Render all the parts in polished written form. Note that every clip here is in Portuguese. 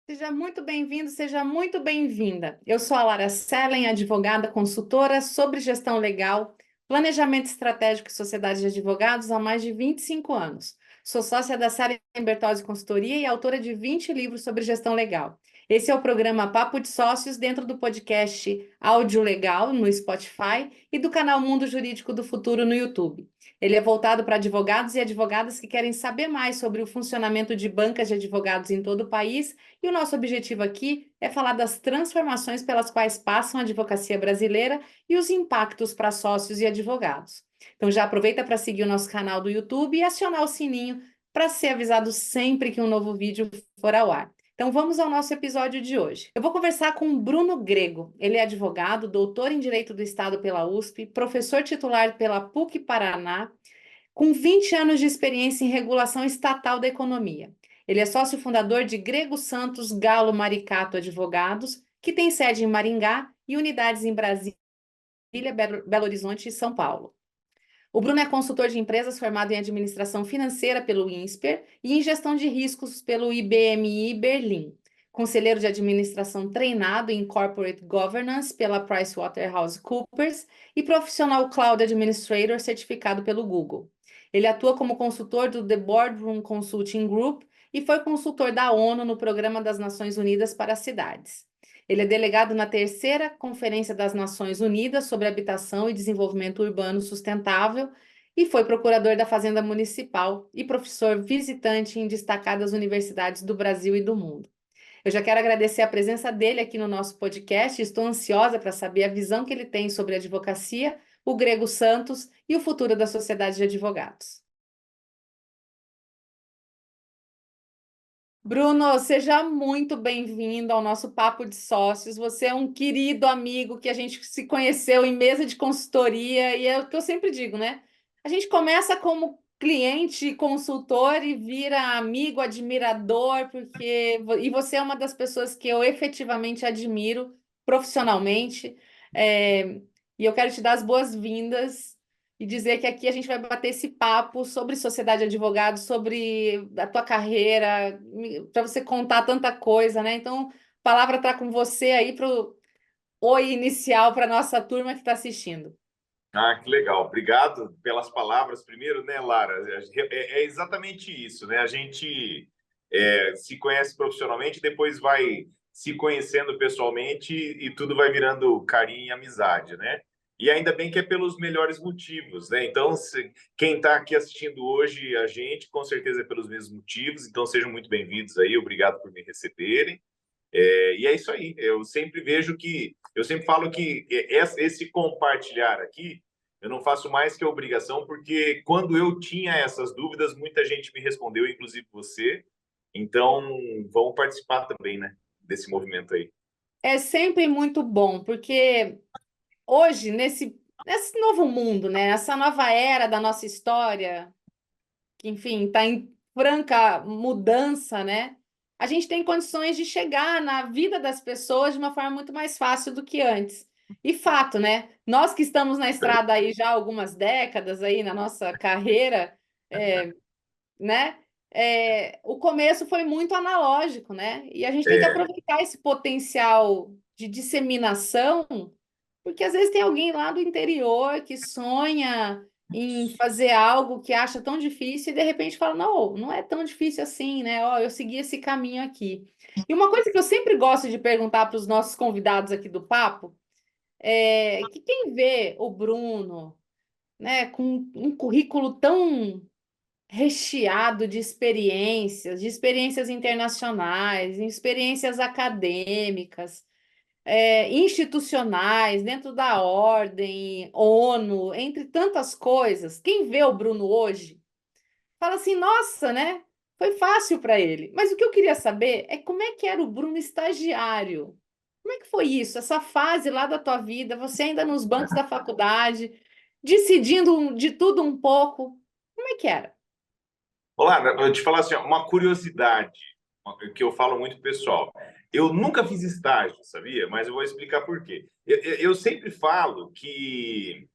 Seja muito bem-vindo, seja muito bem-vinda. Eu sou a Lara Sellen, advogada consultora sobre gestão legal, planejamento estratégico e sociedade de advogados há mais de 25 anos. Sou sócia da Saren Bertozzi Consultoria e autora de 20 livros sobre gestão legal. Esse é o programa Papo de Sócios dentro do podcast Áudio Legal no Spotify e do canal Mundo Jurídico do Futuro no YouTube. Ele é voltado para advogados e advogadas que querem saber mais sobre o funcionamento de bancas de advogados em todo o país, e o nosso objetivo aqui é falar das transformações pelas quais passam a advocacia brasileira e os impactos para sócios e advogados. Então já aproveita para seguir o nosso canal do YouTube e acionar o sininho para ser avisado sempre que um novo vídeo for ao ar. Então vamos ao nosso episódio de hoje. Eu vou conversar com o Bruno Grego. Ele é advogado, doutor em Direito do Estado pela USP, professor titular pela PUC Paraná, com 20 anos de experiência em regulação estatal da economia. Ele é sócio fundador de Grego Santos Galo Maricato Advogados, que tem sede em Maringá e unidades em Brasília, Belo Horizonte e São Paulo. O Bruno é consultor de empresas formado em administração financeira pelo INSPER e em gestão de riscos pelo IBMI Berlim. Conselheiro de administração treinado em Corporate Governance pela PricewaterhouseCoopers e profissional Cloud Administrator certificado pelo Google. Ele atua como consultor do The Boardroom Consulting Group e foi consultor da ONU no Programa das Nações Unidas para as Cidades. Ele é delegado na terceira Conferência das Nações Unidas sobre Habitação e Desenvolvimento Urbano Sustentável e foi procurador da Fazenda Municipal e professor visitante em destacadas universidades do Brasil e do mundo. Eu já quero agradecer a presença dele aqui no nosso podcast. Estou ansiosa para saber a visão que ele tem sobre a advocacia, o Grego Santos e o futuro da sociedade de advogados. Bruno, seja muito bem-vindo ao nosso Papo de Sócios. Você é um querido amigo que a gente se conheceu em mesa de consultoria, e é o que eu sempre digo, né? A gente começa como cliente, consultor e vira amigo, admirador, e você é uma das pessoas que eu efetivamente admiro profissionalmente. É, E eu quero te dar as boas-vindas e dizer que aqui a gente vai bater esse papo sobre sociedade de advogados, sobre a tua carreira, para você contar tanta coisa, né? Então, a palavra está com você aí para o oi inicial para a nossa turma que está assistindo. Ah, que legal. Obrigado pelas palavras primeiro, né, Lara? É exatamente isso, né? A gente se conhece profissionalmente, depois vai se conhecendo pessoalmente e tudo vai virando carinho e amizade, né? E ainda bem que é pelos melhores motivos, né? Então, quem está aqui assistindo hoje a gente, com certeza é pelos mesmos motivos. Então, sejam muito bem-vindos aí. Obrigado por me receberem. E é isso aí. Eu sempre falo que esse compartilhar aqui, eu não faço mais que obrigação, porque quando eu tinha essas dúvidas, muita gente me respondeu, inclusive você. Então, vamos participar também, né, desse movimento aí. É sempre muito bom, porque hoje, nesse novo mundo, né? Essa nova era da nossa história, que, enfim, está em franca mudança, né? A gente tem condições de chegar na vida das pessoas de uma forma muito mais fácil do que antes. E fato, né? Nós que estamos na estrada aí já há algumas décadas aí na nossa carreira, é, né? O começo foi muito analógico, né? E a gente tem que É, aproveitar esse potencial de disseminação, porque às vezes tem alguém lá do interior que sonha em fazer algo que acha tão difícil e de repente fala, não, não é tão difícil assim, né? Ó, eu segui esse caminho aqui. E uma coisa que eu sempre gosto de perguntar para os nossos convidados aqui do papo é que quem vê o Bruno, né, com um currículo tão recheado de experiências internacionais, experiências acadêmicas, institucionais, dentro da ordem, ONU, entre tantas coisas. Quem vê o Bruno hoje fala assim: nossa, né? Foi fácil para ele. Mas o que eu queria saber é como é que era o Bruno estagiário. Como é que foi isso? Essa fase lá da tua vida, você ainda nos bancos da faculdade, decidindo de tudo um pouco. Como é que era? Olá, eu vou te falar assim, ó, uma curiosidade que eu falo muito pro pessoal. Eu nunca fiz estágio, sabia? Mas eu vou explicar por quê. Eu sempre falo que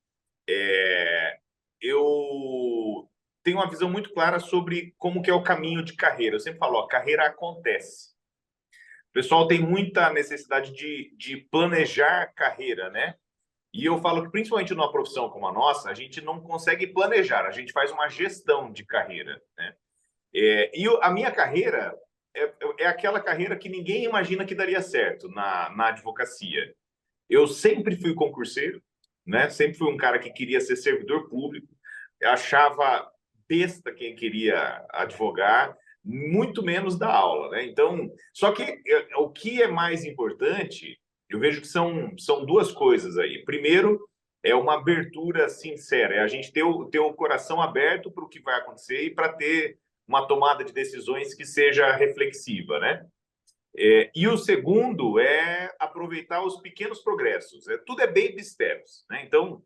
eu tenho uma visão muito clara sobre como que é o caminho de carreira. Eu sempre falo, ó, carreira acontece. pessoal tem muita necessidade de planejar carreira, né? E eu falo que, principalmente numa profissão como a nossa, a gente não consegue planejar, a gente faz uma gestão de carreira, né? A minha carreira é aquela carreira que ninguém imagina que daria certo na advocacia. Eu sempre fui concurseiro, né? Sempre fui um cara que queria ser servidor público, eu achava besta quem queria advogar, muito menos da aula, né? Então, só que o que é mais importante, eu vejo que são duas coisas aí. Primeiro, é uma abertura sincera, é a gente ter o coração aberto para o que vai acontecer e para ter uma tomada de decisões que seja reflexiva, né? E o segundo é aproveitar os pequenos progressos. Tudo é baby steps, né? Então,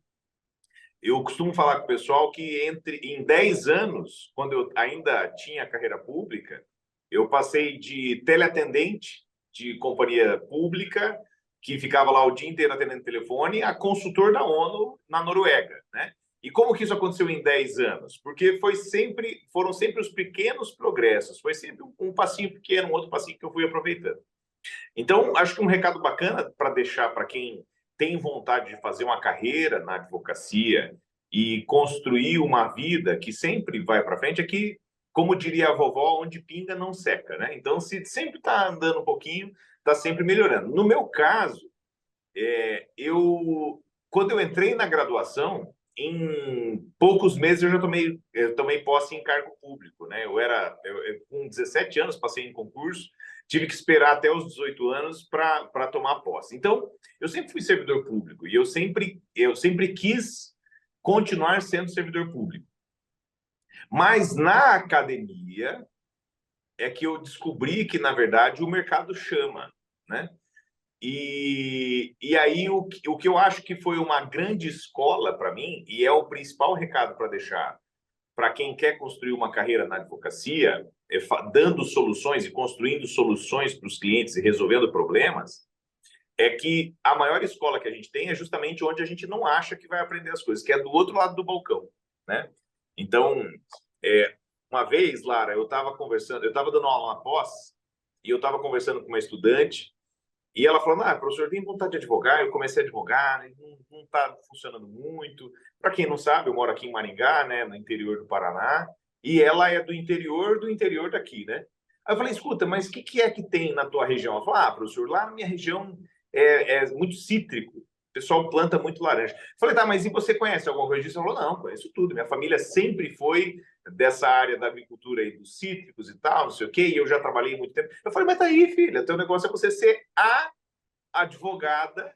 eu costumo falar com o pessoal que em 10 anos, quando eu ainda tinha carreira pública, eu passei de teleatendente de companhia pública, que ficava lá o dia inteiro atendendo telefone, a consultor da ONU na Noruega, né? E como que isso aconteceu em 10 anos? Porque foram sempre os pequenos progressos, foi sempre um passinho pequeno, um outro passinho que eu fui aproveitando. Então, acho que um recado bacana para deixar para quem tem vontade de fazer uma carreira na advocacia e construir uma vida que sempre vai para frente é que, como diria a vovó, onde pinga não seca, né? Então, se sempre está andando um pouquinho, está sempre melhorando. No meu caso, quando eu entrei na graduação, em poucos meses eu tomei posse em cargo público, né? Com 17 anos passei em concurso, tive que esperar até os 18 anos para tomar posse. Então, eu sempre fui servidor público e eu sempre quis continuar sendo servidor público. Mas na academia é que eu descobri que, na verdade, o mercado chama, né? E aí, o que eu acho que foi uma grande escola para mim, e é o principal recado para deixar para quem quer construir uma carreira na advocacia, dando soluções e construindo soluções para os clientes e resolvendo problemas, é que a maior escola que a gente tem é justamente onde a gente não acha que vai aprender as coisas, que é do outro lado do balcão, né? Então, uma vez, Lara, eu estava dando aula na pós, e eu estava conversando com uma estudante, e ela falou: professor, tem vontade de advogar. Eu comecei a advogar, né? Não está funcionando muito. Para quem não sabe, eu moro aqui em Maringá, né, no interior do Paraná, e ela é do interior daqui, né? Aí eu falei: escuta, mas o que é que tem na tua região? Ela falou: professor, lá na minha região é muito cítrico. O pessoal planta muito laranja. Eu falei: tá, mas e você conhece alguma coisa disso? Ela falou: não, conheço tudo. Minha família sempre foi dessa área da agricultura e dos cítricos e tal, não sei o quê, e eu já trabalhei muito tempo. Eu falei: mas tá aí, filha, teu negócio é você ser a advogada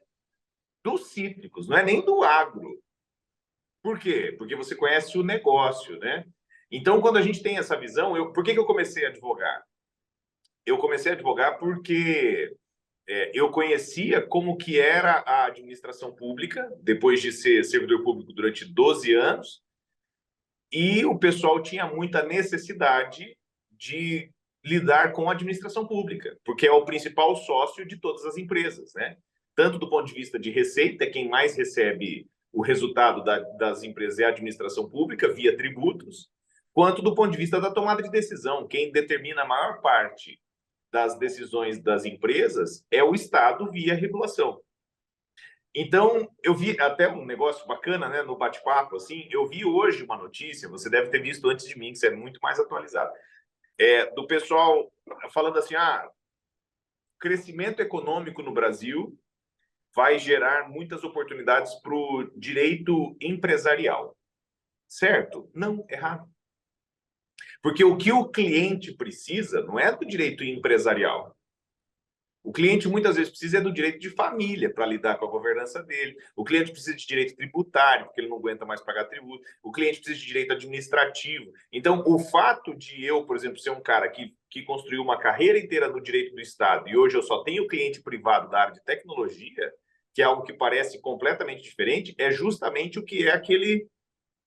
dos cítricos, não é nem do agro. Por quê? Porque você conhece o negócio, né? Então, quando a gente tem essa visão, por que eu comecei a advogar? Eu comecei a advogar porque eu conhecia como que era a administração pública, depois de ser servidor público durante 12 anos, e o pessoal tinha muita necessidade de lidar com a administração pública, porque é o principal sócio de todas as empresas, né? Tanto do ponto de vista de receita, quem mais recebe o resultado das empresas é a administração pública, via tributos, quanto do ponto de vista da tomada de decisão. Quem determina a maior parte das decisões das empresas é o Estado via regulação. Então, eu vi até um negócio bacana, né, no bate-papo, assim, eu vi hoje uma notícia, você deve ter visto antes de mim, que você é muito mais atualizado, do pessoal falando assim, crescimento econômico no Brasil vai gerar muitas oportunidades para o direito empresarial. Certo? Não, errado. Porque o que o cliente precisa não é do direito empresarial. O cliente muitas vezes precisa do direito de família para lidar com a governança dele. O cliente precisa de direito tributário, porque ele não aguenta mais pagar tributo. O cliente precisa de direito administrativo. Então, o fato de eu, por exemplo, ser um cara que construiu uma carreira inteira no direito do Estado e hoje eu só tenho cliente privado da área de tecnologia, que é algo que parece completamente diferente, é justamente o que é aquele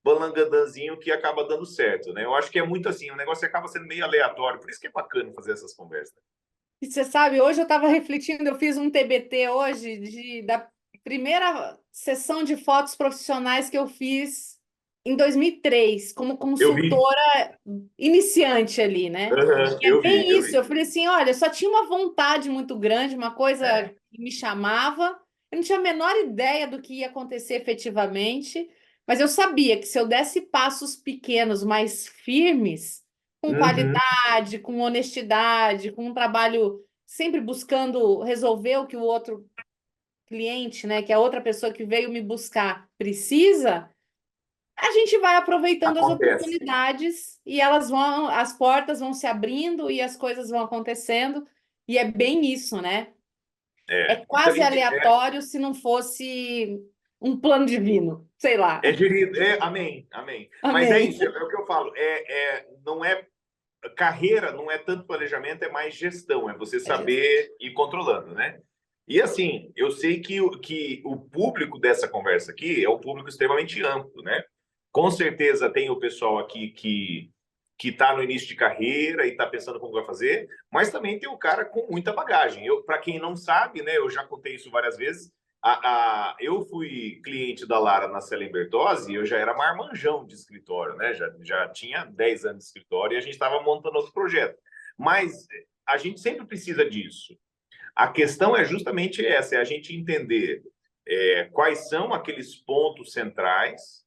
balangadanzinho que acaba dando certo, né? Eu acho que é muito assim, o negócio acaba sendo meio aleatório, por isso que é bacana fazer essas conversas. E você sabe, hoje eu estava refletindo, eu fiz um TBT hoje da primeira sessão de fotos profissionais que eu fiz em 2003, como Eu vi. consultora iniciante ali, né? Aham, E é bem eu isso. vi. Eu falei assim: olha, eu só tinha uma vontade muito grande, uma coisa É. que me chamava. Eu não tinha a menor ideia do que ia acontecer efetivamente, mas eu sabia que se eu desse passos pequenos, mais firmes, com Uhum. qualidade, com honestidade, com um trabalho sempre buscando resolver o que o outro cliente, né, que é a outra pessoa que veio me buscar, precisa, a gente vai aproveitando as Acontece. oportunidades e elas vão, as portas vão se abrindo e as coisas vão acontecendo, e é bem isso, né? É É. Então, quase aleatório se não fosse um plano divino, sei lá. é gerido. É, amém, amém. Mas é Amém. isso, é o que eu falo. Não é carreira, não é tanto planejamento, é mais gestão, é você É gestão. saber ir controlando, né? E assim, eu sei que o público dessa conversa aqui é um público extremamente amplo, né? Com certeza tem o pessoal aqui que está no início de carreira e está pensando como vai fazer, mas também tem o cara com muita bagagem. Eu, para quem não sabe, né, eu já contei isso várias vezes. Eu fui cliente da Lara na Cellen Bertozzi e eu já era marmanjão de escritório, né? Já tinha 10 anos de escritório e a gente estava montando outro projeto. Mas a gente sempre precisa disso. A questão é justamente essa, é a gente entender quais são aqueles pontos centrais,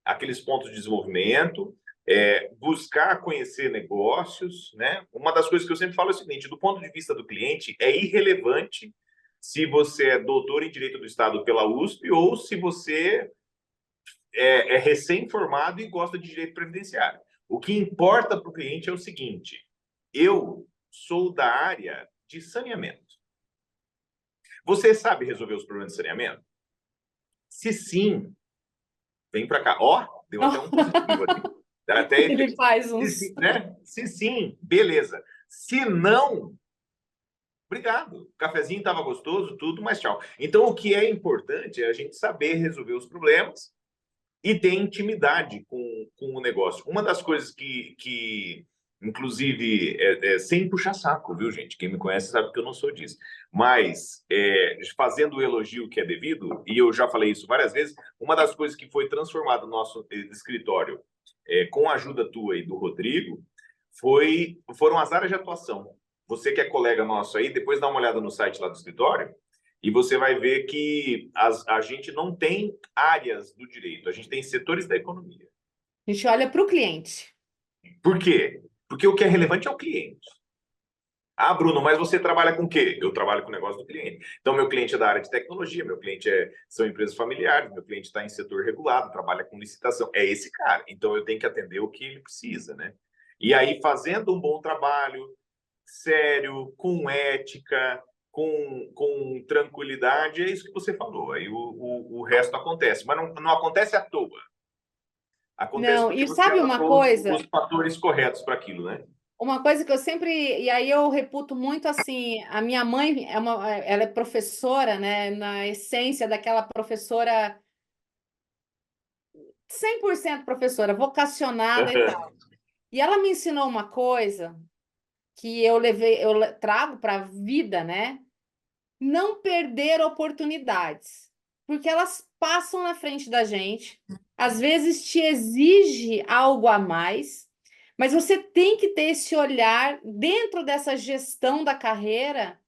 aqueles pontos de desenvolvimento, buscar conhecer negócios, né? Uma das coisas que eu sempre falo é o seguinte: do ponto de vista do cliente, é irrelevante se você é doutor em Direito do Estado pela USP ou se você é recém-formado e gosta de direito previdenciário. O que importa para o cliente é o seguinte: eu sou da área de saneamento. Você sabe resolver os problemas de saneamento? Se sim, vem para cá. Ó, deu até um positivo aqui. Até Ele faz se uns. sim, né? Se sim, beleza. Se não, obrigado. O cafezinho estava gostoso, tudo, mas tchau. Então, o que é importante é a gente saber resolver os problemas e ter intimidade com o negócio. Uma das coisas que inclusive, sem puxar saco, viu, gente? Quem me conhece sabe que eu não sou disso. Mas, fazendo o elogio que é devido, e eu já falei isso várias vezes, uma das coisas que foi transformado no nosso escritório, com a ajuda tua e do Rodrigo, foram as áreas de atuação. Você que é colega nosso aí, depois dá uma olhada no site lá do escritório, e você vai ver que a gente não tem áreas do direito, a gente tem setores da economia. A gente olha para o cliente. Por quê? Porque o que é relevante é o cliente. Ah, Bruno, mas você trabalha com o quê? Eu trabalho com o negócio do cliente. Então, meu cliente é da área de tecnologia, meu cliente são empresas familiares, meu cliente está em setor regulado, trabalha com licitação. É esse cara. Então, eu tenho que atender o que ele precisa, né? E aí, fazendo um bom trabalho, sério, com ética, com tranquilidade, é isso que você falou. Aí o resto acontece. Mas não acontece à toa. Acontece Não, porque e você sabe uma adotou os coisa? fatores corretos para aquilo, né? Uma coisa que eu sempre, e aí eu reputo muito assim, a minha mãe ela é professora, né, na essência daquela professora 100% professora, vocacionada e tal. E ela me ensinou uma coisa que trago para a vida, né? Não perder oportunidades, porque elas passam na frente da gente, às vezes te exige algo a mais, mas você tem que ter esse olhar dentro dessa gestão da carreira,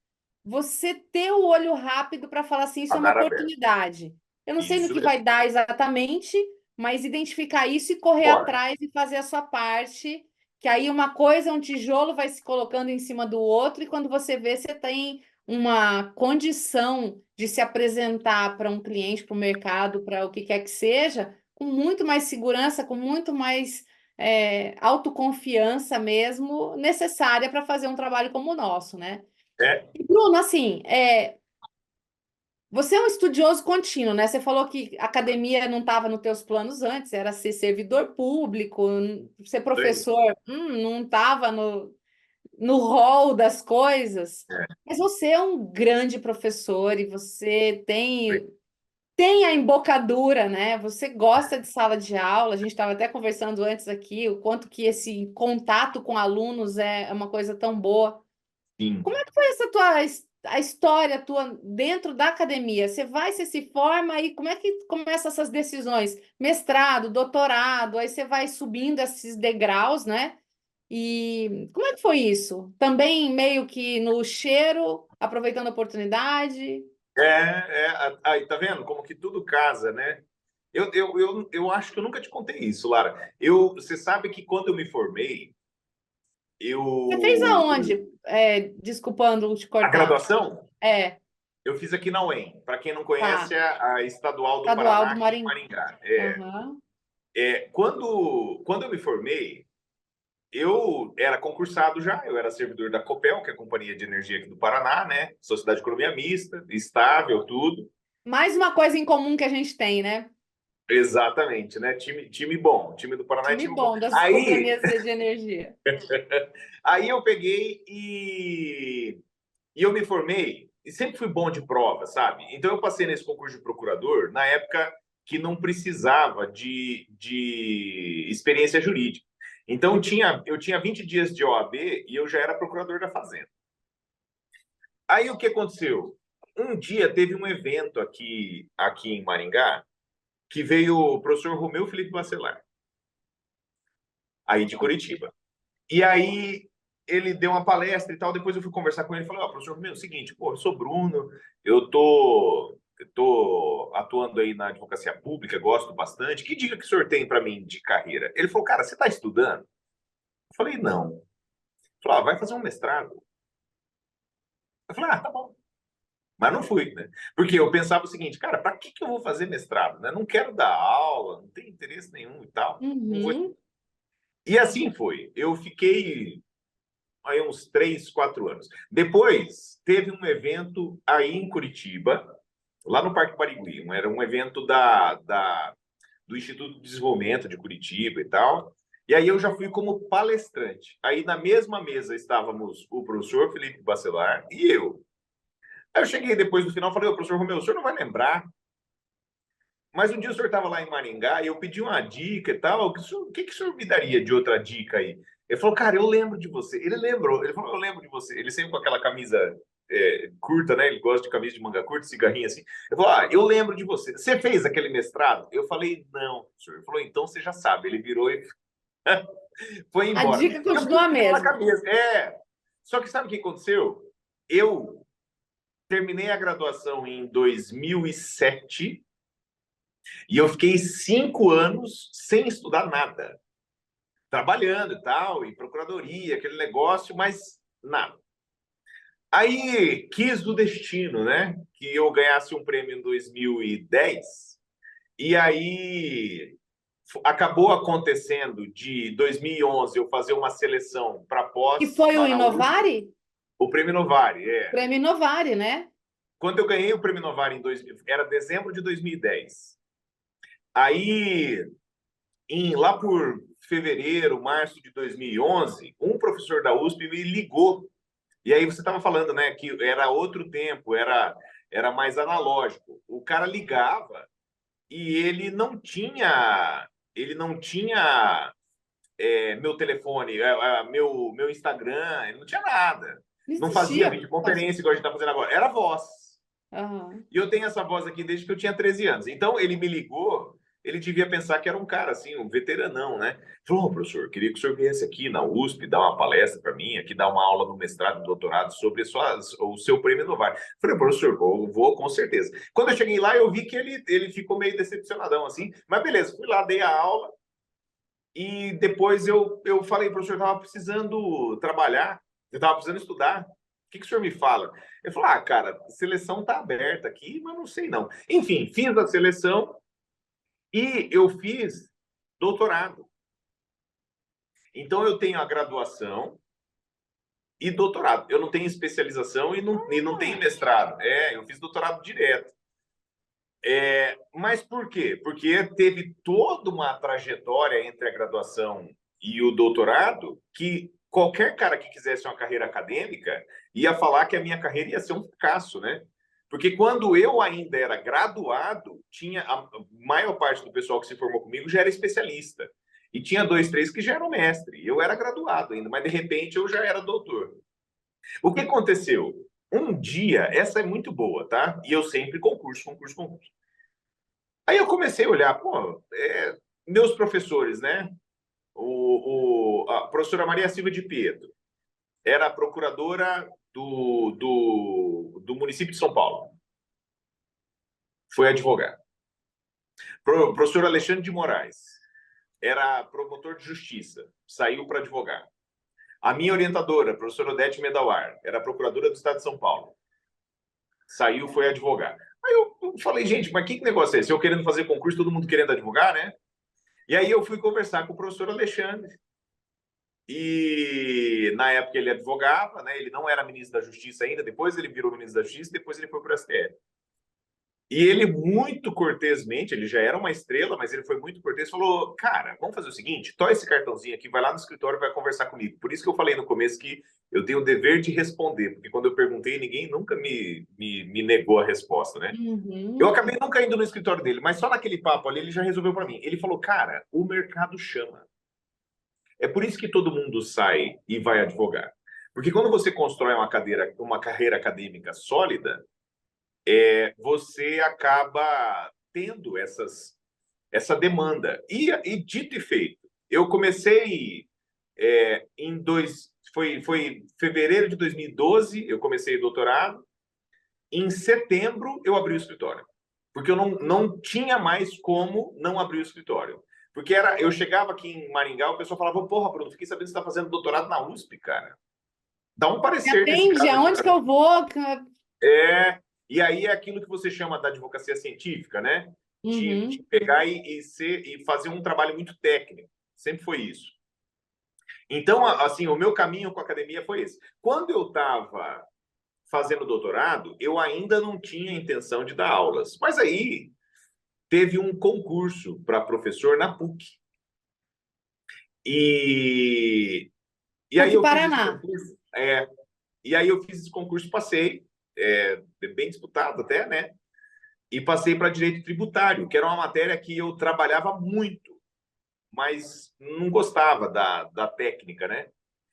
você ter o olho rápido para falar assim, isso é uma Radar aberto. oportunidade. Eu não sei no Isso que mesmo. vai dar exatamente, mas identificar isso e correr Corre. atrás e fazer a sua parte, que aí uma coisa, um tijolo vai se colocando em cima do outro, e quando você vê, você tem uma condição de se apresentar para um cliente, para o mercado, para o que quer que seja, com muito mais segurança, com muito mais autoconfiança mesmo, necessária para fazer um trabalho como o nosso, né? É, E, Bruno, assim, você é um estudioso contínuo, né? Você falou que academia não estava nos teus planos antes, era ser servidor público, ser isso aí. professor, não estava no rol das coisas. É. Mas você é um grande professor e você tem a embocadura, né? Você gosta de sala de aula. A gente estava até conversando antes aqui o quanto que esse contato com alunos é uma coisa tão boa. Sim. Como é que foi essa tua a história tua dentro da academia? Você se forma e como é que começam essas decisões? Mestrado, doutorado, aí você vai subindo esses degraus, né? E como é que foi isso? Também meio que no cheiro, aproveitando a oportunidade? Aí tá vendo como que tudo casa, né? Eu acho que eu nunca te contei isso, Lara. Você sabe que quando eu me formei, Você fez eu aonde? Desculpando te a cortar. graduação É, eu fiz aqui na UEM. Para quem não tá. conhece, é a Estadual do Estadual Paraná, do aqui em Marinho. Maringá. Aham. Quando eu me formei, eu era concursado já, eu era servidor da Copel, que é a Companhia de Energia aqui do Paraná, né? Sociedade de Economia Mista, estável, tudo. Mais uma coisa em comum que a gente tem, né? Exatamente, né? Time bom, time do Paraná é Time time bom. bom das Aí, companhias de energia. aí eu peguei e eu me formei e sempre fui bom de prova, sabe? Então eu passei nesse concurso de procurador na época que não precisava de experiência jurídica. Então eu tinha 20 dias de OAB e eu já era procurador da Fazenda. Aí o que aconteceu? Um dia teve um evento aqui em Maringá que veio o professor Romeu Felipe Bacelar, aí de Curitiba. E aí ele deu uma palestra e tal. Depois eu fui conversar com ele e falei: Ó, professor, meu, é o seguinte, pô, eu sou Bruno, eu tô atuando aí na advocacia pública, gosto bastante. Que dica que o senhor tem para mim de carreira? Ele falou: cara, você está estudando? Eu falei: não. Ele falou: vai fazer um mestrado. Eu falei: tá bom. Mas não fui, né? Porque eu pensava o seguinte, cara, para que eu vou fazer mestrado, né? Não quero dar aula, não tenho interesse nenhum e tal. Não vou. Uhum. E assim foi. Eu fiquei aí uns 3, 4 anos. Depois, teve um evento aí em Curitiba, lá no Parque Barigui. Era um evento do Instituto de Desenvolvimento de Curitiba e tal. E aí eu já fui como palestrante. Aí na mesma mesa estávamos o professor Felipe Bacelar e eu. Aí eu cheguei depois do final e falei: ô, professor Romeu, o senhor não vai lembrar, mas um dia o senhor estava lá em Maringá e eu pedi uma dica e tal. O que o senhor me daria de outra dica aí? Ele falou: cara, eu lembro de você. Ele lembrou, ele falou: eu lembro de você. Ele sempre com aquela camisa curta, né? Ele gosta de camisa de manga curta, cigarrinho assim. Ele falou: eu lembro de você. Você fez aquele mestrado? Eu falei: não, senhor. Ele falou: então você já sabe. Ele virou e foi A embora. dica E eu fiquei continua a com aquilo na mesma. cabeça. Só que sabe o que aconteceu? Eu terminei a graduação em 2007 e eu fiquei 5 anos sem estudar nada, trabalhando e tal, em procuradoria, aquele negócio, mas nada. Aí quis do destino, né? Que eu ganhasse um prêmio em 2010, e aí acabou acontecendo de 2011 eu fazer uma seleção para Que pós foi o lá na USP, Inovari? o Prêmio Novari, Prêmio Inovari, né? Quando eu ganhei o Prêmio Novari era dezembro de 2010. Aí, lá por fevereiro, março de 2011, um professor da USP me ligou. E aí você estava falando, né, que era outro tempo, era mais analógico. O cara ligava e ele não tinha meu telefone, meu Instagram, ele não tinha nada. Não Não fazia existia. videoconferência igual a gente está fazendo agora. Era voz. Aham. E eu tenho essa voz aqui desde que eu tinha 13 anos. Então, ele me ligou, ele devia pensar que era um cara, assim, um veteranão, né? Falou: professor, queria que o senhor viesse aqui na USP dar uma palestra para mim, aqui dar uma aula no mestrado e doutorado sobre o seu prêmio Novar. Falei: professor, vou com certeza. Quando eu cheguei lá, eu vi que ele ficou meio decepcionadão, assim. Mas beleza, fui lá, dei a aula e depois eu falei: professor, eu estava precisando trabalhar, eu estava precisando estudar. O que o senhor me fala? Ele falou: cara, a seleção está aberta aqui, mas não sei não. Enfim, fiz a seleção e eu fiz doutorado. Então, eu tenho a graduação e doutorado. Eu não tenho especialização e não tenho mestrado. Eu fiz doutorado direto. Mas por quê? Porque teve toda uma trajetória entre a graduação e o doutorado que qualquer cara que quisesse uma carreira acadêmica ia falar que a minha carreira ia ser um fracasso, né? Porque quando eu ainda era graduado, tinha a maior parte do pessoal que se formou comigo já era especialista. E tinha dois, três que já eram mestre. Eu era graduado ainda, mas de repente eu já era doutor. O que aconteceu? um dia, essa é muito boa, tá? E eu sempre concurso, concurso, concurso. Aí eu comecei a olhar, pô, meus professores, né? A professora Maria Silva de Pietro era procuradora do município de São Paulo. Foi advogada. Professor Alexandre de Moraes era promotor de justiça, saiu para advogar. A minha orientadora, a professora Odete Medawar, era procuradora do Estado de São Paulo. Saiu, foi advogar. Aí eu falei, gente, mas que negócio é esse? Eu querendo fazer concurso, todo mundo querendo advogar, né? E aí eu fui conversar com o professor Alexandre. E na época ele advogava, né? Ele não era ministro da Justiça ainda, depois ele virou ministro da Justiça, depois ele foi para o STF. E ele, muito cortesmente, ele já era uma estrela, mas ele foi muito cortês, falou: cara, vamos fazer o seguinte, toma esse cartãozinho aqui, vai lá no escritório e vai conversar comigo. Por isso que eu falei no começo que eu tenho o dever de responder, porque quando eu perguntei, ninguém nunca me negou a resposta, né? Eu Uhum. acabei nunca indo no escritório dele, mas só naquele papo ali ele já resolveu para mim. Ele falou: cara, o mercado chama. É por isso que todo mundo sai e vai advogar. Porque quando você constrói uma carreira acadêmica sólida, você acaba tendo essa demanda. E dito e feito, eu comecei foi fevereiro de 2012, eu comecei o doutorado. Em setembro, eu abri o escritório. Porque eu não tinha mais como não abrir o escritório. Porque eu chegava aqui em Maringá, o pessoal falava: porra, Bruno, fiquei sabendo que você está fazendo doutorado na USP, cara. Dá um Me parecer nesse atende, caso aqui. aonde que eu vou? E aí é aquilo que você chama da advocacia científica, né? De Uhum. pegar e fazer um trabalho muito técnico. Sempre foi isso. Então, assim, o meu caminho com a academia foi esse. Quando eu estava fazendo doutorado, eu ainda não tinha intenção de dar aulas. Mas aí teve um concurso para professor na PUC. E, e aí PUC eu fiz esse Paraná. concurso. E aí eu fiz esse concurso, passei, bem disputado até, né? E passei para direito tributário, que era uma matéria que eu trabalhava muito, mas não gostava da técnica, né?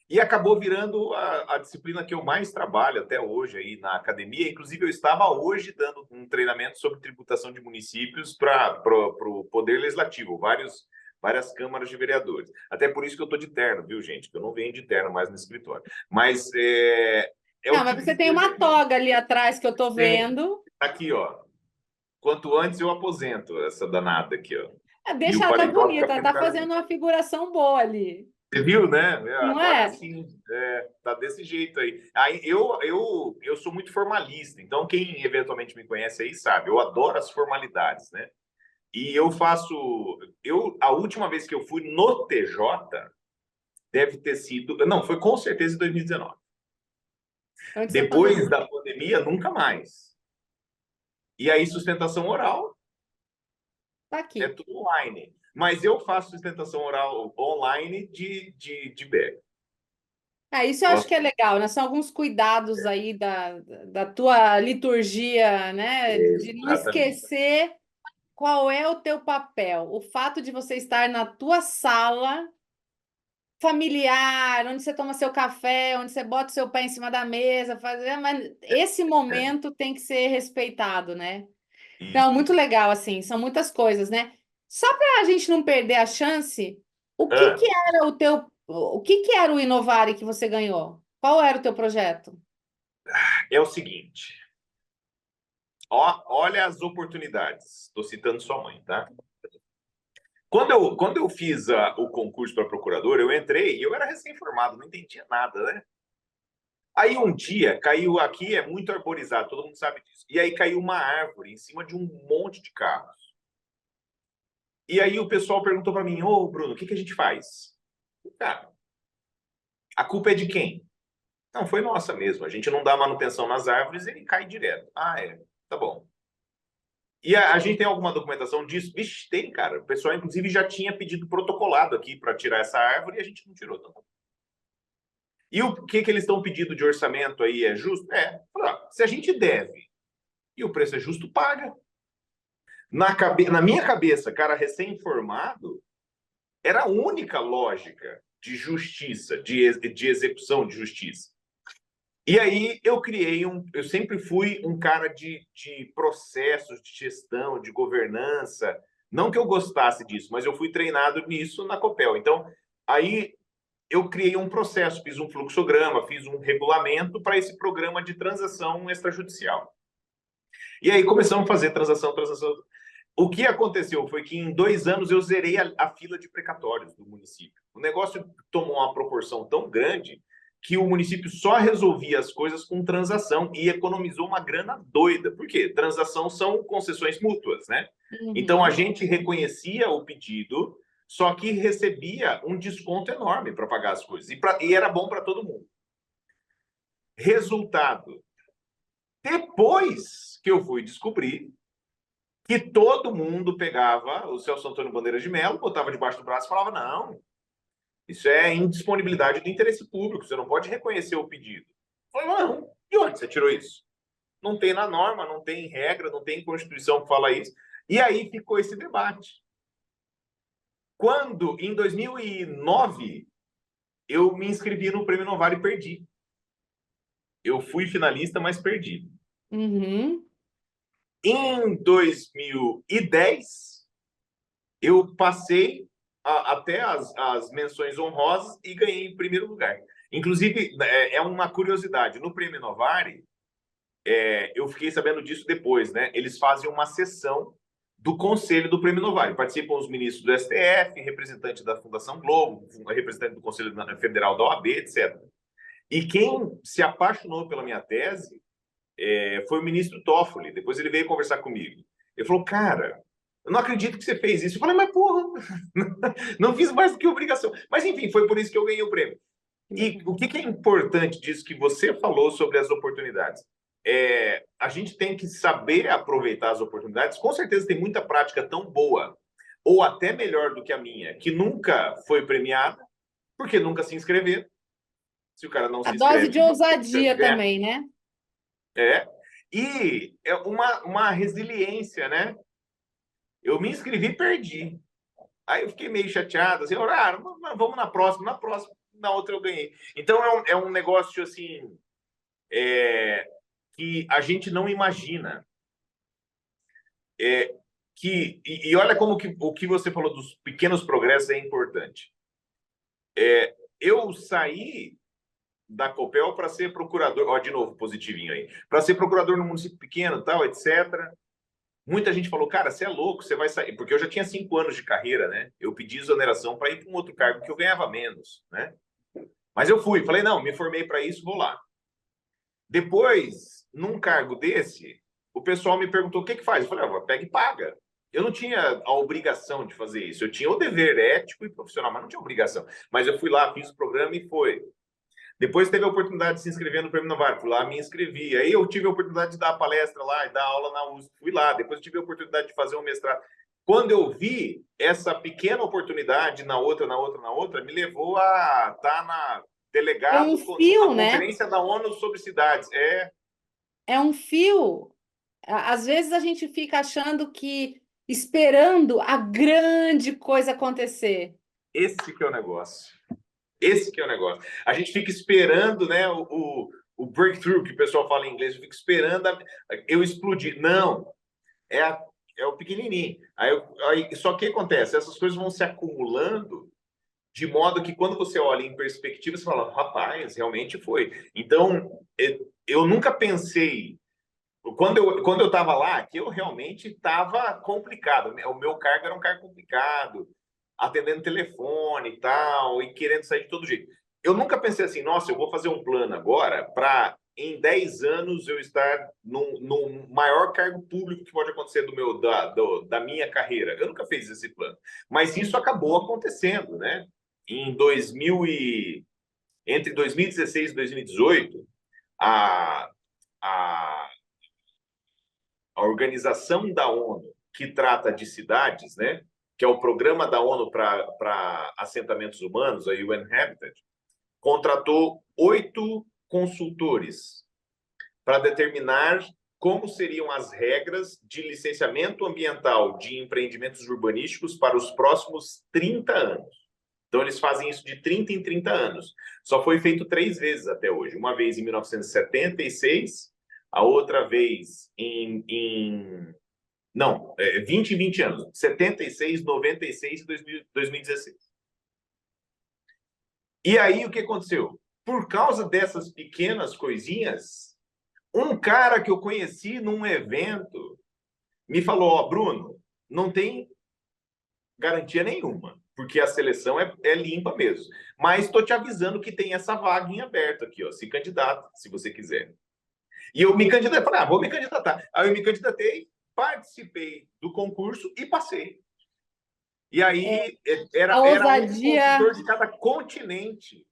E acabou virando a disciplina que eu mais trabalho até hoje aí na academia. Inclusive, eu estava hoje dando um treinamento sobre tributação de municípios para o Poder Legislativo, várias câmaras de vereadores. Até por isso que eu estou de terno, viu, gente? Que eu não venho de terno mais no escritório. Mas é Não, o mas tipo você de tem coisa uma que toga ali atrás que eu tô tem. vendo. Aqui, ó. Quanto antes eu aposento essa danada aqui, ó. E Deixa o ela tá paletó fica bonita, ela tá pendurado. fazendo uma figuração boa ali. Você viu, né? Não Agora é? sim, tá desse jeito aí. Aí eu sou muito formalista, então quem eventualmente me conhece aí sabe, eu adoro as formalidades, né? E eu faço. A última vez que eu fui no TJ deve ter sido. Não, foi com certeza em 2019. Antes da Depois pandemia. da pandemia, nunca mais. E aí, sustentação oral Tá é aqui. tudo online. Mas eu faço sustentação oral online de BR. Isso eu acho que é legal, né? São alguns cuidados aí da tua liturgia, né? De não Exatamente. esquecer qual é o teu papel. O fato de você estar na tua sala familiar, onde você toma seu café, onde você bota o seu pé em cima da mesa, mas esse É, momento tem que ser respeitado, né? Então, isso. muito legal, assim, são muitas coisas, né? Só para a gente não perder a chance, Ah, o que que era o Inovare que você ganhou? Qual era o teu projeto? é o seguinte. Olha as oportunidades. Estou citando sua mãe, tá? Quando eu fiz o concurso para procurador, eu entrei e eu era recém-formado, não entendia nada, né? Aí um dia caiu aqui, é muito arborizado, todo mundo sabe disso. E aí caiu uma árvore em cima de um monte de carros. E aí o pessoal perguntou para mim: Ô, Bruno, o que a gente faz? Cara, a culpa é de quem? Não, foi nossa mesmo. A gente não dá manutenção nas árvores, ele cai direto. Ah, é. Tá bom. E a gente tem alguma documentação disso? Vixe, tem, cara. O pessoal, inclusive, já tinha pedido protocolado aqui para tirar essa árvore e a gente não tirou. Tá bom. E o que eles estão pedindo de orçamento aí é justo? Se a gente deve e o preço é justo, paga. Na minha cabeça, cara recém-formado, era a única lógica de justiça, de execução de justiça. E aí eu sempre fui um cara de processos, de gestão, de governança. Não que eu gostasse disso, mas eu fui treinado nisso na Copel. Então, aí eu criei um processo, fiz um fluxograma, fiz um regulamento para esse programa de transação extrajudicial. E aí começamos a fazer transação. O que aconteceu foi que em 2 anos eu zerei a fila de precatórios do município. O negócio tomou uma proporção tão grande que o município só resolvia as coisas com transação e economizou uma grana doida. Por quê? Transação são concessões mútuas, né? Então a Uhum. gente reconhecia o pedido, só que recebia um desconto enorme para pagar as coisas. E era bom para todo mundo. Resultado: depois que eu fui descobrir que todo mundo pegava o Celso Antônio Bandeira de Mello, botava debaixo do braço e falava: não, isso é indisponibilidade do interesse público, você não pode reconhecer o pedido. Eu falei: não, de onde você tirou isso? Não tem na norma, não tem regra, não tem Constituição que fala isso. E aí ficou esse debate. Quando, em 2009, eu me inscrevi no Prêmio Novar e perdi. Eu fui finalista, mas perdi. Uhum. Em 2010, eu passei até as menções honrosas e ganhei em primeiro lugar. Inclusive, é uma curiosidade, no Prêmio Novari, eu fiquei sabendo disso depois, né? Eles fazem uma sessão do Conselho do Prêmio Novari. Participam os ministros do STF, representante da Fundação Globo, representante do Conselho Federal da OAB, etc. E quem se apaixonou pela minha tese foi o ministro Toffoli. Depois ele veio conversar comigo. Ele falou: cara, eu não acredito que você fez isso. Eu falei: mas porra, não fiz mais do que obrigação. Mas enfim, foi por isso que eu ganhei o prêmio. E o que é importante disso que você falou sobre as oportunidades? A gente tem que saber aproveitar as oportunidades. Com certeza tem muita prática tão boa, ou até melhor do que a minha, que nunca foi premiada, porque nunca se inscreveu. Se o cara não A se dose inscreve, de não tem chance de ousadia ganhar. também, né? É. E é uma resiliência, né? Eu me inscrevi e perdi. Aí eu fiquei meio chateado, assim, vamos na próxima, na outra eu ganhei. Então é um negócio assim que a gente não imagina. É, e olha como o que você falou dos pequenos progressos é importante. Eu saí da Copel para ser procurador, ó, de novo, positivinho aí, para ser procurador no município pequeno, tal, etc. Muita gente falou: cara, você é louco, você vai sair. Porque eu já tinha 5 anos de carreira, né? Eu pedi exoneração para ir para um outro cargo que eu ganhava menos, né? Mas eu fui, falei: não, me formei para isso, vou lá. Depois, num cargo desse, o pessoal me perguntou: o que que faz? Eu falei: pega e paga. Eu não tinha a obrigação de fazer isso. Eu tinha o dever ético e profissional, mas não tinha obrigação. Mas eu fui lá, fiz o programa e foi. Depois teve a oportunidade de se inscrever no Prêmio Novar, fui lá, me inscrevi. Aí eu tive a oportunidade de dar palestra lá e dar aula na USP, fui lá. Depois eu tive a oportunidade de fazer um mestrado. Quando eu vi essa pequena oportunidade na outra, me levou a estar É um delegado numa fio, né? conferência da ONU sobre cidades. É um fio. Às vezes a gente fica achando que esperando a grande coisa acontecer. Esse que é o negócio. Esse que é o negócio. A gente fica esperando, né, o breakthrough, que o pessoal fala em inglês, eu fico esperando eu explodir. Não, é, é o pequenininho. Só que acontece? Essas coisas vão se acumulando de modo que quando você olha em perspectiva, você fala: rapaz, realmente foi. Então, eu nunca pensei, quando eu estava lá, que eu realmente estava complicado. O meu cargo era um cargo complicado, atendendo telefone e tal, e querendo sair de todo jeito. Eu nunca pensei assim: nossa, eu vou fazer um plano agora para em 10 anos eu estar no maior cargo público que pode acontecer da minha carreira. Eu nunca fiz esse plano. Mas isso acabou acontecendo, né? Em 2000 entre 2016 e 2018, a, a, a organização da ONU que trata de cidades, né? Que é o programa da ONU para assentamentos humanos, a UN Habitat, contratou 8 consultores para determinar como seriam as regras de licenciamento ambiental de empreendimentos urbanísticos para os próximos 30 anos. Então, eles fazem isso de 30 em 30 anos. Só foi feito 3 vezes até hoje. Uma vez em 1976, a outra vez não, 20 em 20 anos. 76, 96 e 2016. E aí, o que aconteceu? Por causa dessas pequenas coisinhas, um cara que eu conheci num evento me falou: Ó, Bruno, não tem garantia nenhuma, porque a seleção é limpa mesmo. Mas estou te avisando que tem essa vaga em aberto aqui, ó. Se candidata, se você quiser. E eu me candidatei, falei, vou me candidatar. Aí eu me candidatei, participei do concurso e passei. E aí A era um ousadia, consultor de cada continente,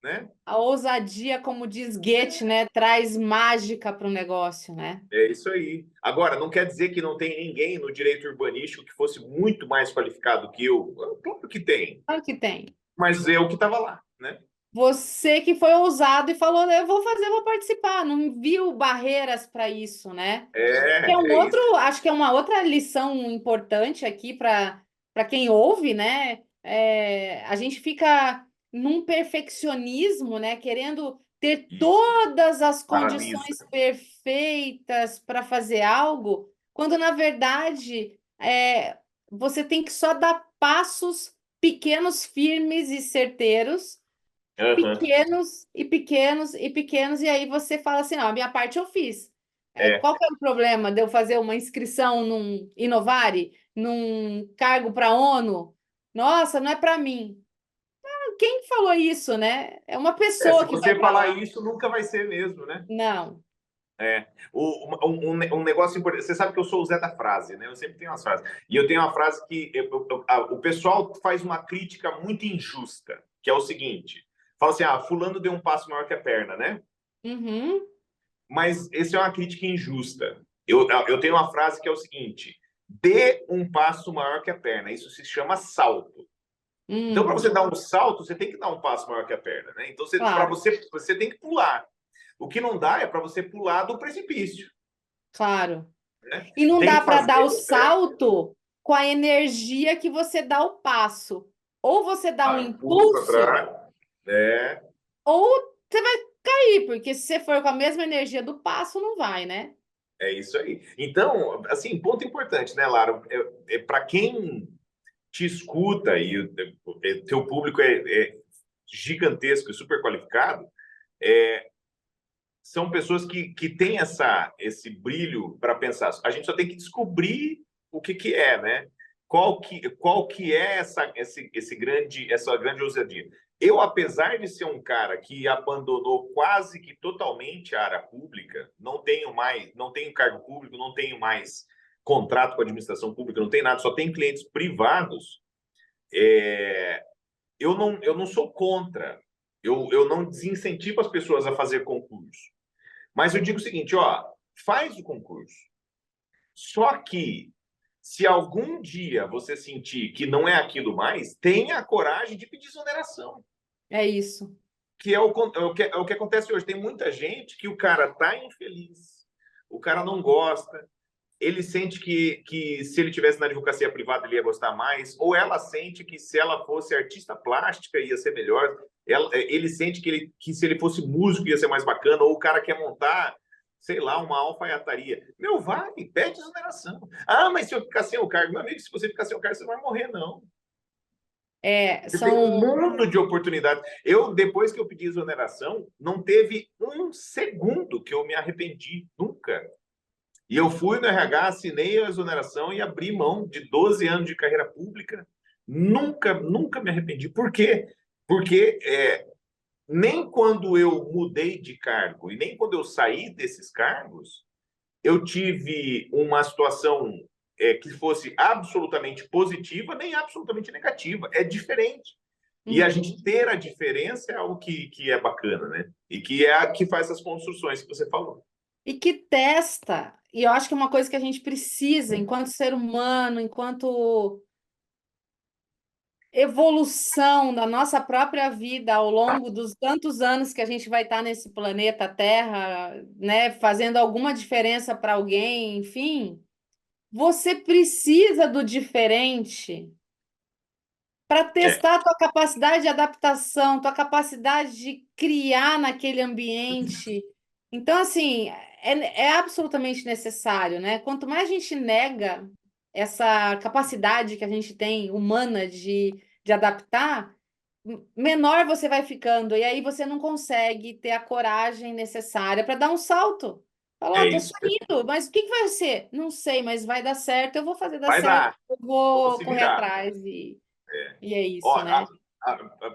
né? a ousadia, como diz Goethe, né, traz mágica para o negócio, né? É isso aí. Agora, não quer dizer que não tem ninguém no direito urbanístico que fosse muito mais qualificado que eu. Claro que tem, Claro que tem. mas eu que estava lá, né? Você que foi ousado e falou, eu vou fazer, vou participar, não viu barreiras para isso, né? É um É outro, isso. acho que é uma outra lição importante aqui para quem ouve, né? A gente fica num perfeccionismo, né? Querendo ter Isso. todas as Paralisa. condições perfeitas para fazer algo, quando na verdade você tem que só dar passos pequenos, firmes e certeiros, Aham. pequenos e pequenos e pequenos, e aí você fala assim, não, a minha parte eu fiz. É, Qual que é o problema de eu fazer uma inscrição num Inovare, num cargo para a ONU? Nossa, não é para mim. Quem falou isso, né? É uma se pessoa que vai você para falar lá. isso, nunca vai ser mesmo, né? Não. É. Um negócio importante. Você sabe que eu sou o Zé da frase, né? Eu sempre tenho umas frases. E eu tenho uma frase que o pessoal faz uma crítica muito injusta, que é o seguinte: fala assim, fulano deu um passo maior que a perna, né? Uhum. Mas essa é uma crítica injusta. Eu tenho uma frase que é o seguinte: dê um passo maior que a perna. Isso se chama salto. Então, para você Hum, dar um salto, você tem que dar um passo maior que a perna, né? Então, para claro, você tem que pular. O que não dá é para você pular do precipício, claro. né? E não Tem dá que para dar fazer o salto com a energia que você dá o passo. Ou você dá um pulo para impulso, trás. É, ou você vai cair, porque se você for com a mesma energia do passo, não vai, né? é isso aí. Então, assim, ponto importante, né, Lara? Para quem te escuta e teu público é gigantesco e super qualificado, é, são pessoas que têm esse brilho para pensar. A gente só tem que descobrir o que é, né? Qual que é essa grande ousadia? Eu, apesar de ser um cara que abandonou quase que totalmente a área pública, não tenho cargo público, não tenho mais contrato com a administração pública, não tenho nada, só tenho clientes privados. Eu não sou contra. Eu não desincentivo as pessoas a fazer concurso. Mas eu digo o seguinte, faz o concurso. Só que se algum dia você sentir que não é aquilo mais, tenha a coragem de pedir exoneração, É isso. que é o que acontece hoje. Tem muita gente que o cara tá infeliz, o cara não gosta, ele sente que se ele tivesse na advocacia privada ele ia gostar mais, ou ela sente que se ela fosse artista plástica ia ser melhor, ele sente que se ele fosse músico ia ser mais bacana, ou o cara quer montar, sei lá, uma alfaiataria. Meu, vai, pede exoneração. Mas se eu ficar sem o cargo, meu amigo, se você ficar sem o cargo, você não vai morrer, não. Você tem um São. mundo de oportunidades. Eu, depois que eu pedi exoneração, não teve um segundo que eu me arrependi, nunca. E eu fui no RH, assinei a exoneração e abri mão de 12 anos de carreira pública. Nunca, nunca me arrependi. Por quê? Porque nem quando eu mudei de cargo e nem quando eu saí desses cargos, eu tive uma situação que fosse absolutamente positiva, nem absolutamente negativa. É diferente. E a Uhum. gente ter a diferença é algo que é bacana, né? E que é a que faz essas construções que você falou. E que testa. E eu acho que é uma coisa que a gente precisa, enquanto ser humano, enquanto evolução da nossa própria vida ao longo dos tantos anos que a gente vai estar nesse planeta Terra, né, fazendo alguma diferença para alguém, enfim, você precisa do diferente para É, testar a tua capacidade de adaptação, tua capacidade de criar naquele ambiente. Então, assim, é absolutamente necessário, né? Quanto mais a gente nega essa capacidade que a gente tem humana de adaptar, menor você vai ficando, e aí você não consegue ter a coragem necessária para dar um salto. Falou, é oh, tô isso. saindo, mas o que que vai ser? Não sei, mas vai dar certo, eu vou fazer dar Vai certo, dar, eu vamos vou se correr virar. atrás e é Ó, isso, né?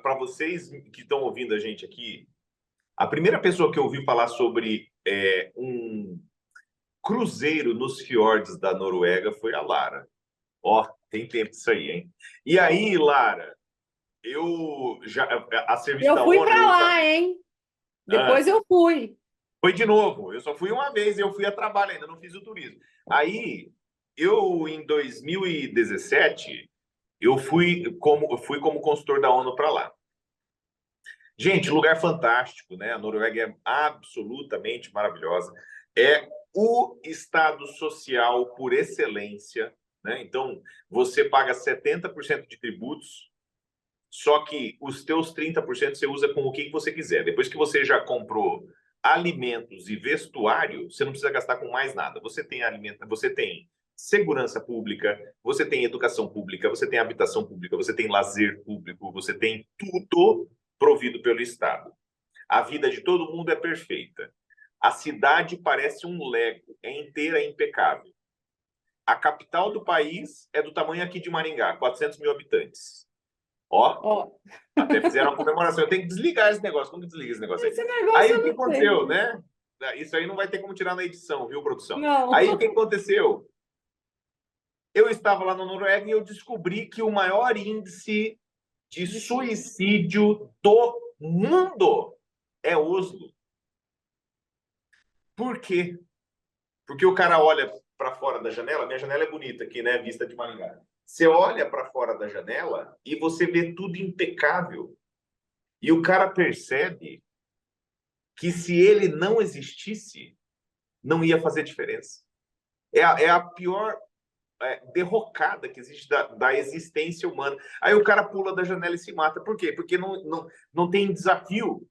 para vocês que estão ouvindo a gente aqui, a primeira pessoa que ouviu falar sobre um cruzeiro nos fiordes da Noruega foi a Lara. Ó, tem tempo isso aí, hein? E aí, Lara, eu já a serviço Eu da fui ONU, para lá, hein? ah, Depois eu fui. foi de novo. Eu só fui uma vez, eu fui a trabalho, ainda não fiz o turismo. Aí, eu em 2017, eu fui como consultor da ONU para lá. Gente, lugar fantástico, né? A Noruega é absolutamente maravilhosa. É o estado social por excelência, né? Então, você paga 70% de tributos, só que os teus 30% você usa com o que você quiser. Depois que você já comprou alimentos e vestuário, você não precisa gastar com mais nada. Você tem alimento, você tem segurança pública, você tem educação pública, você tem habitação pública, você tem lazer público, você tem tudo provido pelo Estado. A vida de todo mundo é perfeita. A cidade parece um Lego, é inteira, é impecável. A capital do país é do tamanho aqui de Maringá, 400 mil habitantes. Ó, Ó, até fizeram uma comemoração. Eu tenho que desligar esse negócio. Como que desliga esse negócio aí? esse negócio Aí eu o que não sei. aconteceu, né? Isso aí não vai ter como tirar na edição, viu, produção? Não. Aí o que aconteceu? Eu estava lá na Noruega e eu descobri que o maior índice de suicídio do mundo é Oslo. Por quê? Porque o cara olha para fora da janela, minha janela é bonita aqui, né? Vista de Maringá. Você olha para fora da janela e você vê tudo impecável. E o cara percebe que se ele não existisse, não ia fazer diferença. É a pior derrocada que existe da existência humana. Aí o cara pula da janela e se mata. Por quê? Porque não tem desafio,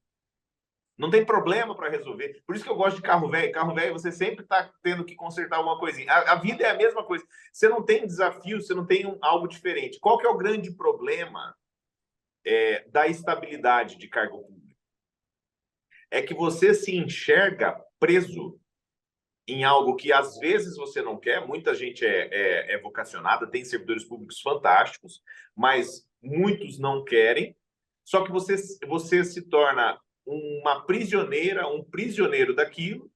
não tem problema para resolver. Por isso que eu gosto de carro velho. Carro velho, você sempre está tendo que consertar alguma coisinha. A vida é a mesma coisa. Você não tem desafio, você não tem algo diferente. Qual que é o grande problema da estabilidade de cargo público? É que você se enxerga preso em algo que às vezes você não quer. Muita gente é vocacionada, tem servidores públicos fantásticos, mas muitos não querem. Só que você se torna uma prisioneira, um prisioneiro daquilo,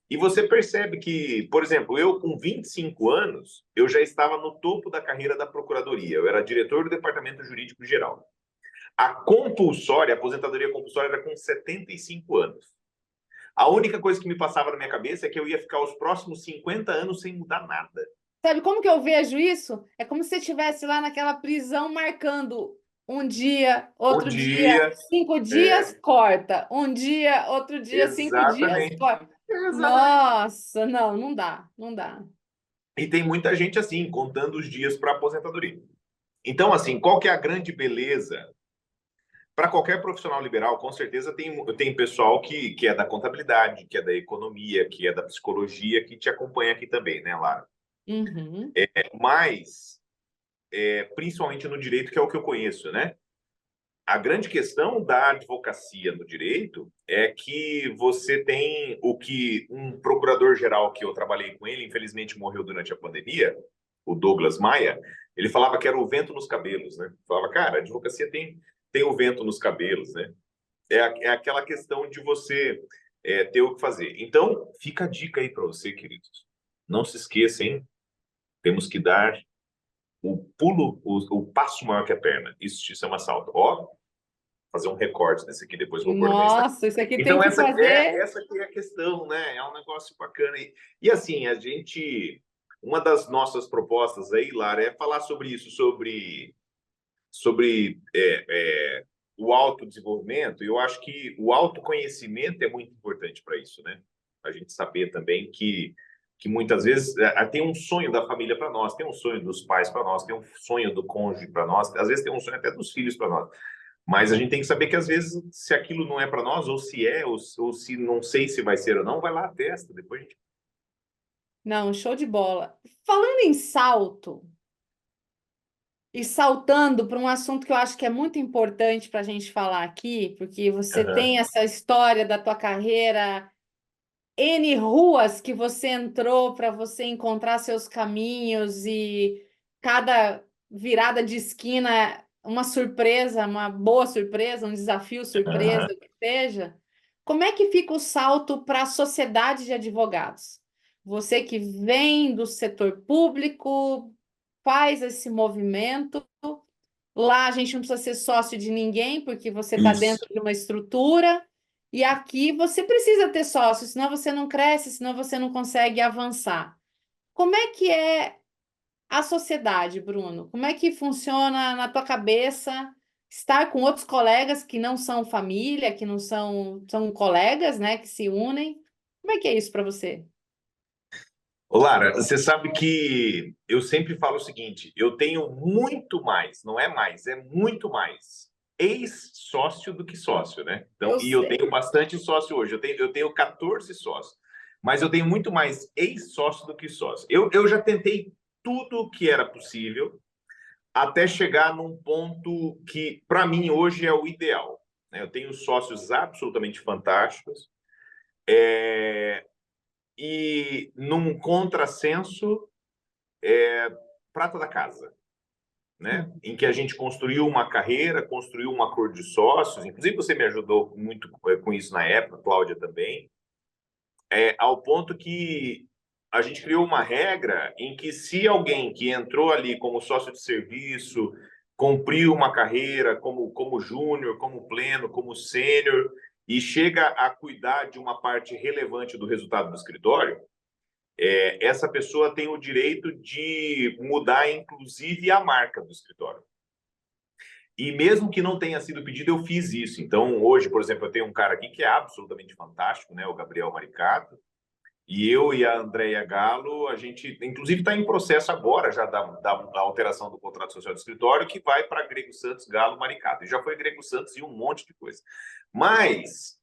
e você percebe que, por exemplo, eu com 25 anos, eu já estava no topo da carreira da procuradoria, eu era diretor do departamento jurídico geral. A aposentadoria compulsória era com 75 anos. A única coisa que me passava na minha cabeça é que eu ia ficar os próximos 50 anos sem mudar nada. Sabe como que eu vejo isso? É como se você estivesse lá naquela prisão marcando um dia, Um outro dia, dia, 5 dias, corta. Um dia, outro dia, 5 dias, exatamente. corta. Exatamente. Nossa, não, não dá, não dá. E tem muita gente assim, contando os dias para aposentadoria. Então, assim, qual que é a grande beleza? Para qualquer profissional liberal, com certeza tem pessoal que é da contabilidade, que é da economia, que é da psicologia, que te acompanha aqui também, né, Lara? Uhum. Mas, principalmente no direito, que é o que eu conheço, né? A grande questão da advocacia no direito é que você tem o que um procurador-geral que eu trabalhei com ele, infelizmente morreu durante a pandemia, o Douglas Maia, ele falava que era o vento nos cabelos, né? Falava, cara, a advocacia tem o vento nos cabelos, né? É aquela questão de você ter o que fazer. Então, fica a dica aí para você, queridos. Não se esqueça, hein? Temos que dar o pulo, o passo maior que a perna. Isso se chama salto. Ó, fazer um recorte desse aqui, depois vou pôr no meu Instagram. Nossa, isso aqui tem Então, que essa, fazer. essa aqui é a questão, né? É um negócio bacana. E assim, uma das nossas propostas aí, Lara, é falar sobre isso, sobre o autodesenvolvimento. E eu acho que o autoconhecimento é muito importante para isso, né? A gente saber também que que muitas vezes tem um sonho da família para nós, tem um sonho dos pais para nós, tem um sonho do cônjuge para nós, às vezes tem um sonho até dos filhos para nós. Mas a gente tem que saber que às vezes, se aquilo não é para nós, ou se é, ou se não sei se vai ser ou não, vai lá, testa, depois a gente... Não, show de bola. Falando em salto, e saltando para um assunto que eu acho que é muito importante para a gente falar aqui, porque você Aham. tem essa história da tua carreira, N ruas que você entrou para você encontrar seus caminhos e cada virada de esquina uma surpresa, uma boa surpresa, um desafio surpresa, Aham. o que seja. Como é que fica o salto para a sociedade de advogados? Você que vem do setor público, faz esse movimento. Lá a gente não precisa ser sócio de ninguém, porque você está Isso. dentro de uma estrutura. E aqui você precisa ter sócio, senão você não cresce, senão você não consegue avançar. Como é que é a sociedade, Bruno? Como é que funciona na tua cabeça estar com outros colegas que não são família, que não são colegas, né, que se unem? Como é que é isso para você? Ô, Lara, você sabe que eu sempre falo o seguinte: eu tenho muito mais, não é mais, é muito mais ex-sócio do que sócio, né? Então, Eu e eu tenho sei. bastante sócio hoje, eu tenho 14 sócios, mas eu tenho muito mais ex-sócio do que sócio. Eu já tentei tudo o que era possível até chegar num ponto que, para mim, hoje é o ideal, né? Eu tenho sócios absolutamente fantásticos, e num contrassenso prata da casa, né? Em que a gente construiu uma carreira, construiu um acordo de sócios. Inclusive, você me ajudou muito com isso na época, Cláudia também, ao ponto que a gente criou uma regra em que se alguém que entrou ali como sócio de serviço, cumpriu uma carreira como júnior, como pleno, como sênior, e chega a cuidar de uma parte relevante do resultado do escritório, essa pessoa tem o direito de mudar, inclusive, a marca do escritório. E mesmo que não tenha sido pedido, eu fiz isso. Então, hoje, por exemplo, eu tenho um cara aqui que é absolutamente fantástico, né? O Gabriel Maricato. E eu e a Andréia Galo, a gente, inclusive, está em processo agora já da alteração do contrato social do escritório, que vai para Grego Santos, Galo, Maricato. E já foi Grego Santos e um monte de coisa. Mas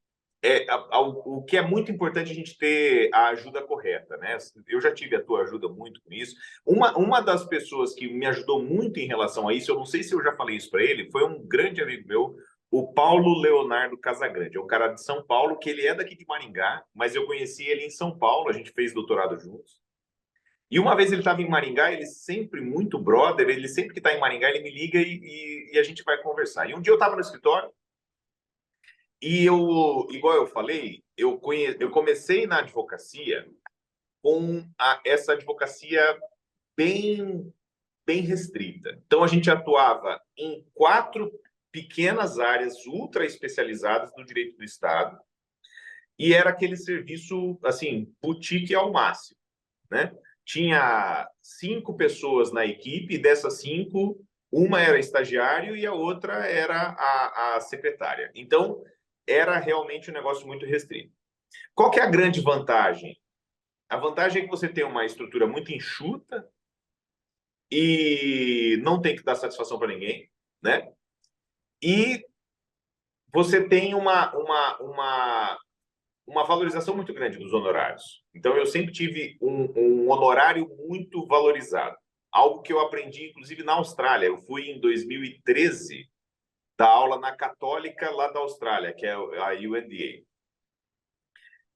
o que é muito importante a gente ter a ajuda correta, né? Eu já tive a tua ajuda muito com isso. Uma das pessoas que me ajudou muito em relação a isso, eu não sei se eu já falei isso para ele, foi um grande amigo meu, o Paulo Leonardo Casagrande. É um cara de São Paulo, que ele é daqui de Maringá, mas eu conheci ele em São Paulo, a gente fez doutorado juntos. E uma vez ele estava em Maringá, ele sempre muito brother, ele sempre que está em Maringá, ele me liga e a gente vai conversar. E um dia eu estava no escritório, e eu, igual eu falei, eu comecei na advocacia com essa advocacia bem, bem restrita. Então, a gente atuava em 4 pequenas áreas ultra especializadas do direito do Estado, e era aquele serviço, assim, boutique ao máximo, né? Tinha 5 pessoas na equipe, e dessas 5, uma era estagiário e a outra era a secretária. Então, era realmente um negócio muito restrito. Qual que é a grande vantagem? A vantagem é que você tem uma estrutura muito enxuta e não tem que dar satisfação para ninguém, né? E você tem uma valorização muito grande dos honorários. Então, eu sempre tive um honorário muito valorizado. Algo que eu aprendi, inclusive, na Austrália. Eu fui em 2013 dar aula na Católica lá da Austrália, que é a UNDA.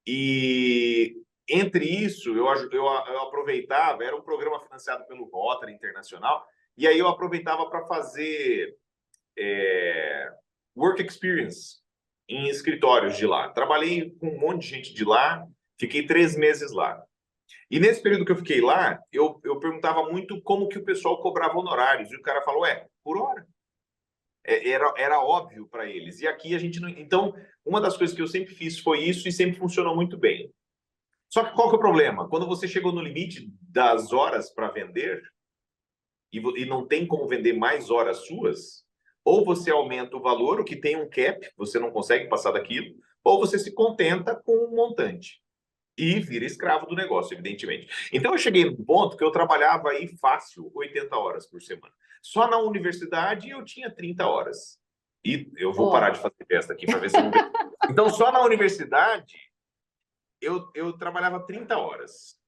E entre isso, eu aproveitava, era um programa financiado pelo Rotary Internacional, e aí eu aproveitava para fazer work experience em escritórios de lá. Trabalhei com um monte de gente de lá, fiquei 3 meses lá. E nesse período que eu fiquei lá, eu perguntava muito como que o pessoal cobrava honorários. E o cara falou, por hora. Era óbvio para eles. E aqui a gente não... Então, uma das coisas que eu sempre fiz foi isso e sempre funcionou muito bem. Só que qual que é o problema? Quando você chegou no limite das horas para vender e não tem como vender mais horas suas, ou você aumenta o valor, o que tem um cap, você não consegue passar daquilo, ou você se contenta com um montante. e vira escravo do negócio, evidentemente. Então, eu cheguei num ponto que eu trabalhava aí fácil 80 horas por semana. Só na universidade eu tinha 30 horas. E eu vou parar Ó, de fazer festa aqui para ver se eu não vejo. Então, só na universidade eu trabalhava 30 horas.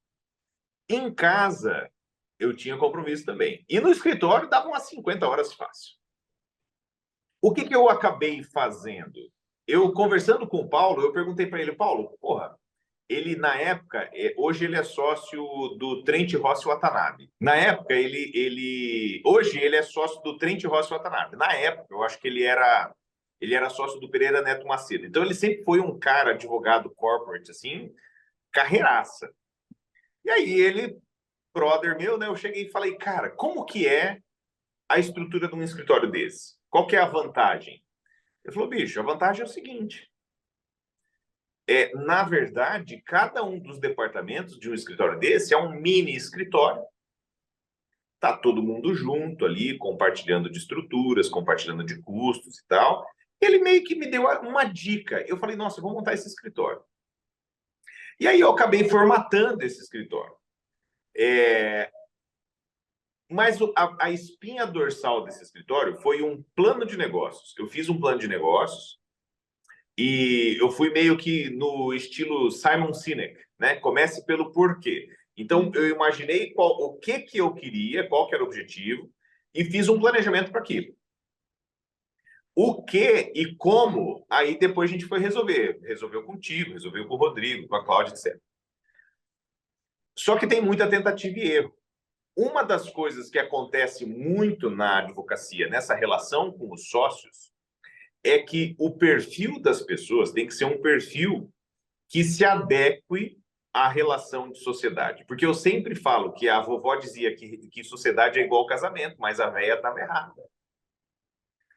Em casa, eu tinha compromisso também. E no escritório, dava umas 50 horas fácil. O que eu acabei fazendo? Eu, conversando com o Paulo, eu perguntei para ele, Paulo, porra, ele, na época, hoje ele é sócio do Trent Rossi Watanabe. Na época, hoje ele é sócio do Trent Rossi Watanabe. Na época, eu acho que ele era sócio do Pereira Neto Macedo. Então, ele sempre foi um cara, advogado corporate, assim, carreiraça. E aí, ele, brother meu, né, eu cheguei e falei, cara, como que é a estrutura de um escritório desse? Qual que é a vantagem? Ele falou, bicho, a vantagem é o seguinte, na verdade, cada um dos departamentos de um escritório desse é um mini escritório. Tá todo mundo junto ali, compartilhando de estruturas, compartilhando de custos e tal. Ele meio que me deu uma dica. Eu falei, nossa, eu vou montar esse escritório. E aí eu acabei formatando esse escritório. Mas a espinha dorsal desse escritório foi um plano de negócios. Eu fiz um plano de negócios e eu fui meio que no estilo Simon Sinek, né? Comece pelo porquê. Então, eu imaginei o que eu queria, qual que era o objetivo, e fiz um planejamento para aquilo. O que e como, aí depois a gente foi resolver. Resolveu contigo, resolveu com o Rodrigo, com a Cláudia, etc. Só que tem muita tentativa e erro. Uma das coisas que acontece muito na advocacia, nessa relação com os sócios, é que o perfil das pessoas tem que ser um perfil que se adeque à relação de sociedade. Porque eu sempre falo que a vovó dizia que sociedade é igual casamento, mas a véia estava errada.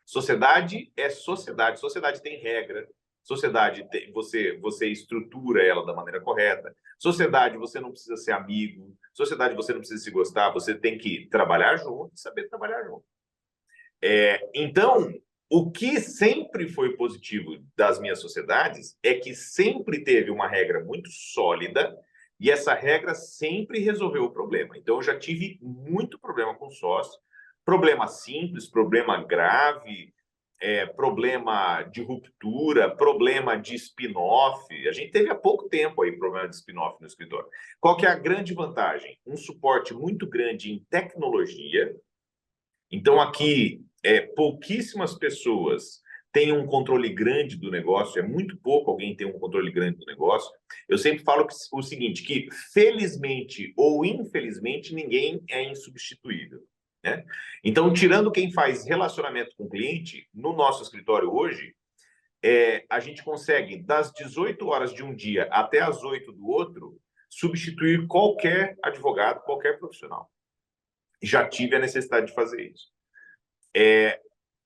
Sociedade é sociedade. Sociedade tem regra. Sociedade tem, você estrutura ela da maneira correta. Sociedade você não precisa ser amigo. Sociedade você não precisa se gostar. Você tem que trabalhar junto e saber trabalhar junto. Então, o que sempre foi positivo das minhas sociedades é que sempre teve uma regra muito sólida e essa regra sempre resolveu o problema. Então, eu já tive muito problema com sócio, problema simples, problema grave, problema de ruptura, problema de spin-off. A gente teve há pouco tempo aí problema de spin-off no escritório. Qual que é a grande vantagem? Um suporte muito grande em tecnologia. Então, aqui, pouquíssimas pessoas têm um controle grande do negócio, é muito pouco alguém tem um controle grande do negócio. Eu sempre falo o seguinte, que felizmente ou infelizmente, ninguém é insubstituível, né? Então, tirando quem faz relacionamento com o cliente, no nosso escritório hoje, a gente consegue, das 18 horas de um dia até as 8 do outro, substituir qualquer advogado, qualquer profissional. Já tive a necessidade de fazer isso.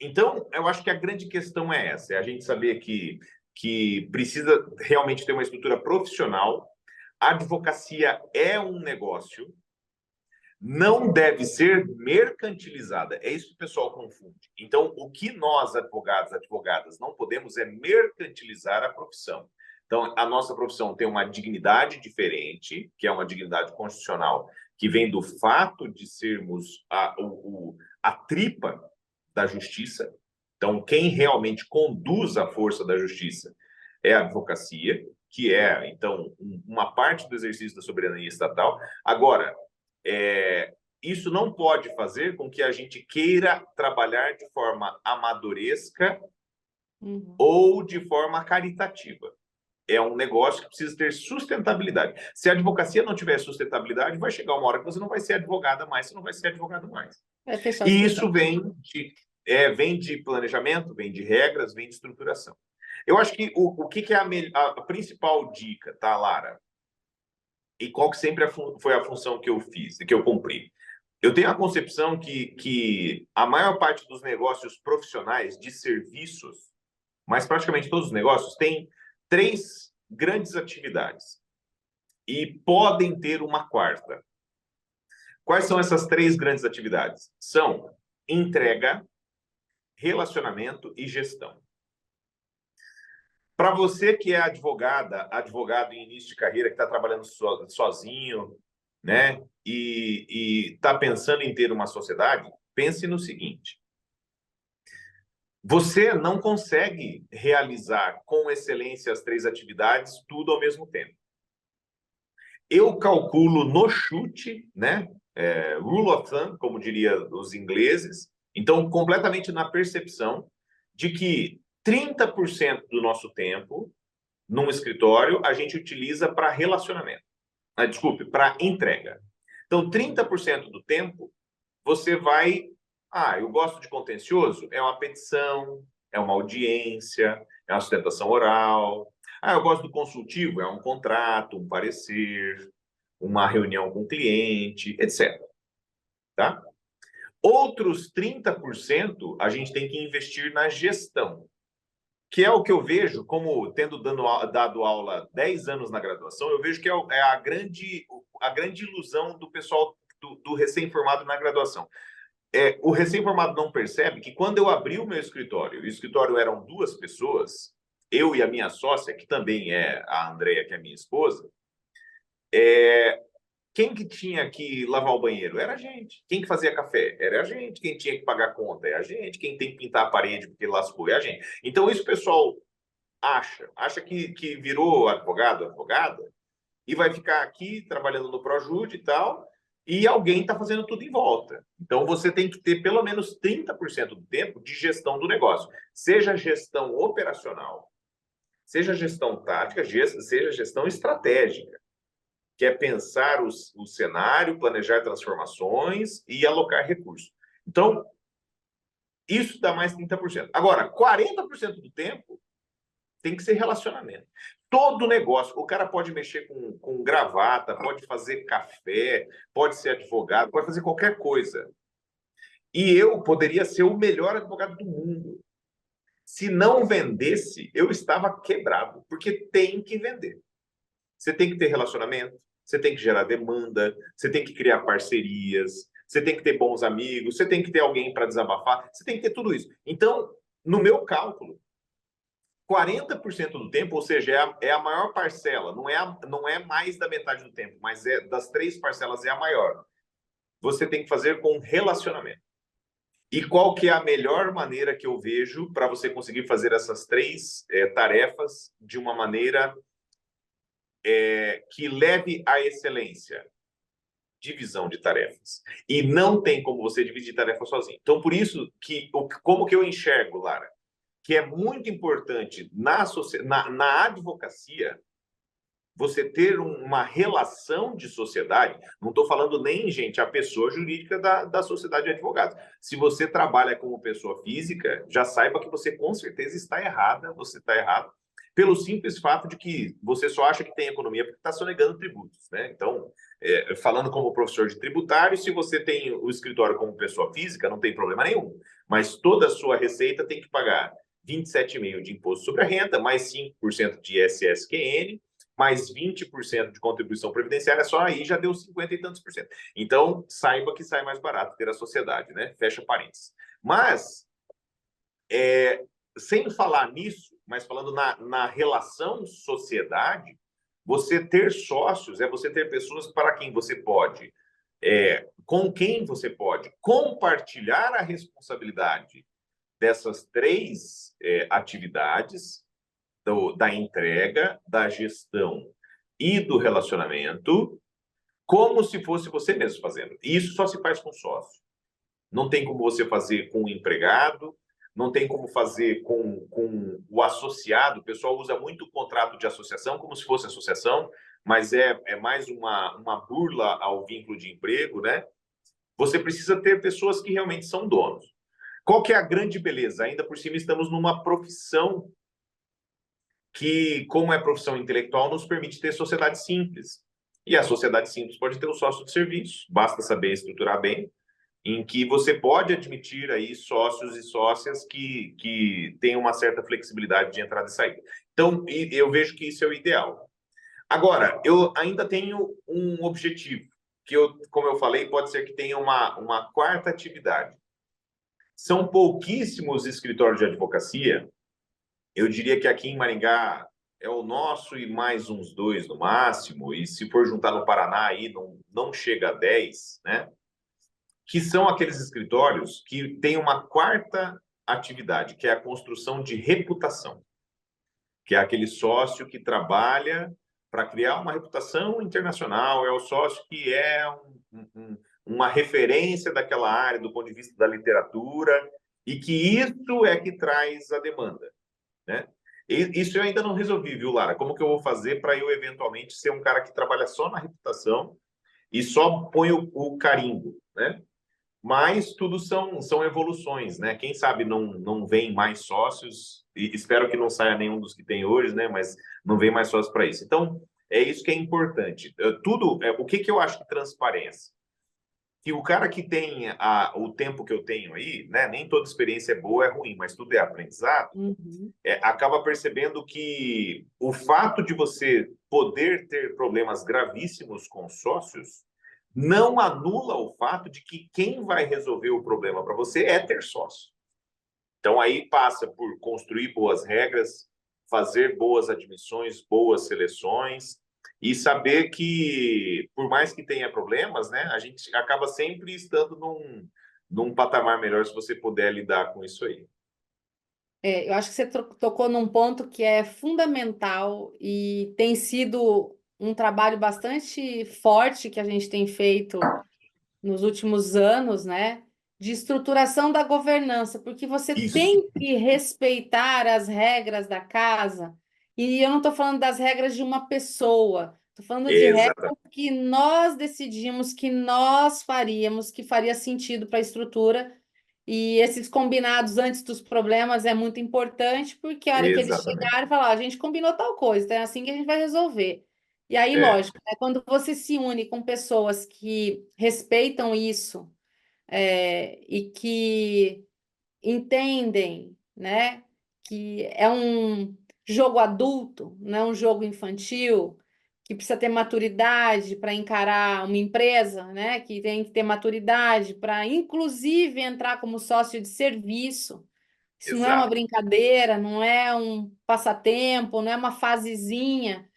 Então, eu acho que a grande questão é essa, é a gente saber que precisa realmente ter uma estrutura profissional. A advocacia é um negócio, não deve ser mercantilizada. É isso que o pessoal confunde. Então, o que nós, advogados, advogadas, não podemos é mercantilizar a profissão. Então, a nossa profissão tem uma dignidade diferente, que é uma dignidade constitucional, que vem do fato de sermos a tripa da justiça. Então, quem realmente conduz a força da justiça é a advocacia, que é, então, uma parte do exercício da soberania estatal. Agora, isso não pode fazer com que a gente queira trabalhar de forma amadoresca ou de forma caritativa. É um negócio que precisa ter sustentabilidade. Se a advocacia não tiver sustentabilidade, vai chegar uma hora que você não vai ser advogada mais, você não vai ser advogado mais. vai fechar o E isso escritório. vem de planejamento, vem de regras, vem de estruturação. Eu acho que o que é a principal dica, tá, Lara? E qual que sempre foi a função que eu fiz, que eu cumpri? Eu tenho a concepção que a maior parte dos negócios profissionais de serviços, mas praticamente todos os negócios, têm três grandes atividades e podem ter uma quarta. Quais são essas três grandes atividades? São entrega, relacionamento e gestão. Para você que é advogada, advogado em início de carreira, que está trabalhando sozinho, né? E está pensando em ter uma sociedade, pense no seguinte: você não consegue realizar com excelência as três atividades tudo ao mesmo tempo. Eu calculo no chute, né? Rule of thumb, como diria os ingleses, então completamente na percepção de que 30% do nosso tempo num escritório a gente utiliza para relacionamento. Desculpe, para entrega. Então, 30% do tempo você vai. Eu gosto de contencioso? É uma petição, é uma audiência, é uma sustentação oral. Eu gosto do consultivo? É um contrato, um parecer, uma reunião com o cliente, etc. Tá? Outros 30% a gente tem que investir na gestão, que é o que eu vejo, como dado aula 10 anos na graduação, eu vejo que é a grande ilusão do pessoal do recém-formado na graduação. O recém-formado não percebe que quando eu abri o meu escritório, o escritório eram duas pessoas, eu e a minha sócia, que também é a Andrea, que é minha esposa, quem que tinha que lavar o banheiro? Era a gente. Quem que fazia café? Era a gente. Quem tinha que pagar a conta? É a gente. Quem tem que pintar a parede porque lascou? É a gente. Então, isso o pessoal acha que virou advogado, advogada, e vai ficar aqui trabalhando no Projude e tal, e alguém está fazendo tudo em volta. Então, você tem que ter pelo menos 30% do tempo de gestão do negócio. Seja gestão operacional, seja gestão tática, seja gestão estratégica, que é pensar o cenário, planejar transformações e alocar recursos. Então, isso dá mais 30%. Agora, 40% do tempo tem que ser relacionamento. Todo negócio, o cara pode mexer com gravata, pode fazer café, pode ser advogado, pode fazer qualquer coisa. E eu poderia ser o melhor advogado do mundo. Se não vendesse, eu estava quebrado, porque tem que vender. Você tem que ter relacionamento, você tem que gerar demanda, você tem que criar parcerias, você tem que ter bons amigos, você tem que ter alguém para desabafar, você tem que ter tudo isso. Então, no meu cálculo, 40% do tempo, ou seja, é a maior parcela, não é mais da metade do tempo, mas das três parcelas é a maior. Você tem que fazer com relacionamento. E qual que é a melhor maneira que eu vejo para você conseguir fazer essas três tarefas de uma maneira que leve à excelência? Divisão de tarefas. E não tem como você dividir tarefas sozinho. Então, por isso como que eu enxergo, Lara? Que é muito importante na advocacia você ter uma relação de sociedade. Não estou falando nem, gente, a pessoa jurídica da sociedade de advogados. Se você trabalha como pessoa física, já saiba que você com certeza está errada, você está errado, pelo simples fato de que você só acha que tem economia porque está sonegando tributos, né? Então, falando como professor de tributário, se você tem o escritório como pessoa física, não tem problema nenhum, mas toda a sua receita tem que pagar 27,5% de imposto sobre a renda, mais 5% de ISS-QN, mais 20% de contribuição previdenciária, só aí já deu 50 e tantos por cento. Então, saiba que sai mais barato ter a sociedade, né? Fecha parênteses. Mas, sem falar nisso, mas falando na relação sociedade, você ter sócios é você ter pessoas para quem você pode, com quem você pode compartilhar a responsabilidade dessas três atividades, da entrega, da gestão e do relacionamento, como se fosse você mesmo fazendo. E isso só se faz com sócio. Não tem como você fazer com o empregado, não tem como fazer com o associado. O pessoal usa muito o contrato de associação como se fosse associação, mas é mais uma burla ao vínculo de emprego, né? Você precisa ter pessoas que realmente são donos. Qual que é a grande beleza? Ainda por cima, estamos numa profissão que, como é profissão intelectual, nos permite ter sociedade simples. E a sociedade simples pode ter um sócio de serviço, basta saber estruturar bem, em que você pode admitir aí sócios e sócias que têm uma certa flexibilidade de entrada e saída. Então, eu vejo que isso é o ideal. Agora, eu ainda tenho um objetivo, que como eu falei, pode ser que tenha uma quarta atividade. São pouquíssimos escritórios de advocacia Eu diria que aqui em Maringá é o nosso e mais uns dois no máximo, e se for juntar no Paraná aí não chega a 10, né? Que são aqueles escritórios que têm uma quarta atividade, que é a construção de reputação, que é aquele sócio que trabalha para criar uma reputação internacional, é o sócio que é uma referência daquela área do ponto de vista da literatura, e que isso é que traz a demanda, né? E isso eu ainda não resolvi, viu, Lara? Como que eu vou fazer para eu eventualmente ser um cara que trabalha só na reputação e só põe o carimbo, né? Mas tudo são evoluções, né? Quem sabe não vem mais sócios, e espero que não saia nenhum dos que tem hoje, né? Mas não vem mais sócios para isso. Então, é isso que é importante. O que eu acho de transparência? Que o cara que tem o tempo que eu tenho aí, né? Nem toda experiência é boa, é ruim, mas tudo é aprendizado. Uhum. Acaba percebendo que o fato de você poder ter problemas gravíssimos com sócios não anula o fato de que quem vai resolver o problema para você é ter sócio. Então, aí passa por construir boas regras, fazer boas admissões, boas seleções e saber que, por mais que tenha problemas, né, a gente acaba sempre estando num patamar melhor se você puder lidar com isso aí. Eu acho que você tocou num ponto que é fundamental e tem sido um trabalho bastante forte que a gente tem feito nos últimos anos, né? De estruturação da governança, porque você Isso, tem que respeitar as regras da casa, e eu não estou falando das regras de uma pessoa, estou falando de regras exatamente. que nós decidimos que nós faríamos, que faria sentido para a estrutura, e esses combinados antes dos problemas é muito importante, porque a hora que eles Exatamente. chegarem, falar, a gente combinou tal coisa, então é assim que a gente vai resolver. E aí, É, lógico, né, quando você se une com pessoas que respeitam isso, e que entendem, né, que é um jogo adulto, não é um jogo infantil, que precisa ter maturidade para encarar uma empresa, né, que tem que ter maturidade para, inclusive, entrar como sócio de serviço. Isso não é uma exato. brincadeira, não é um passatempo, não é uma fasezinha.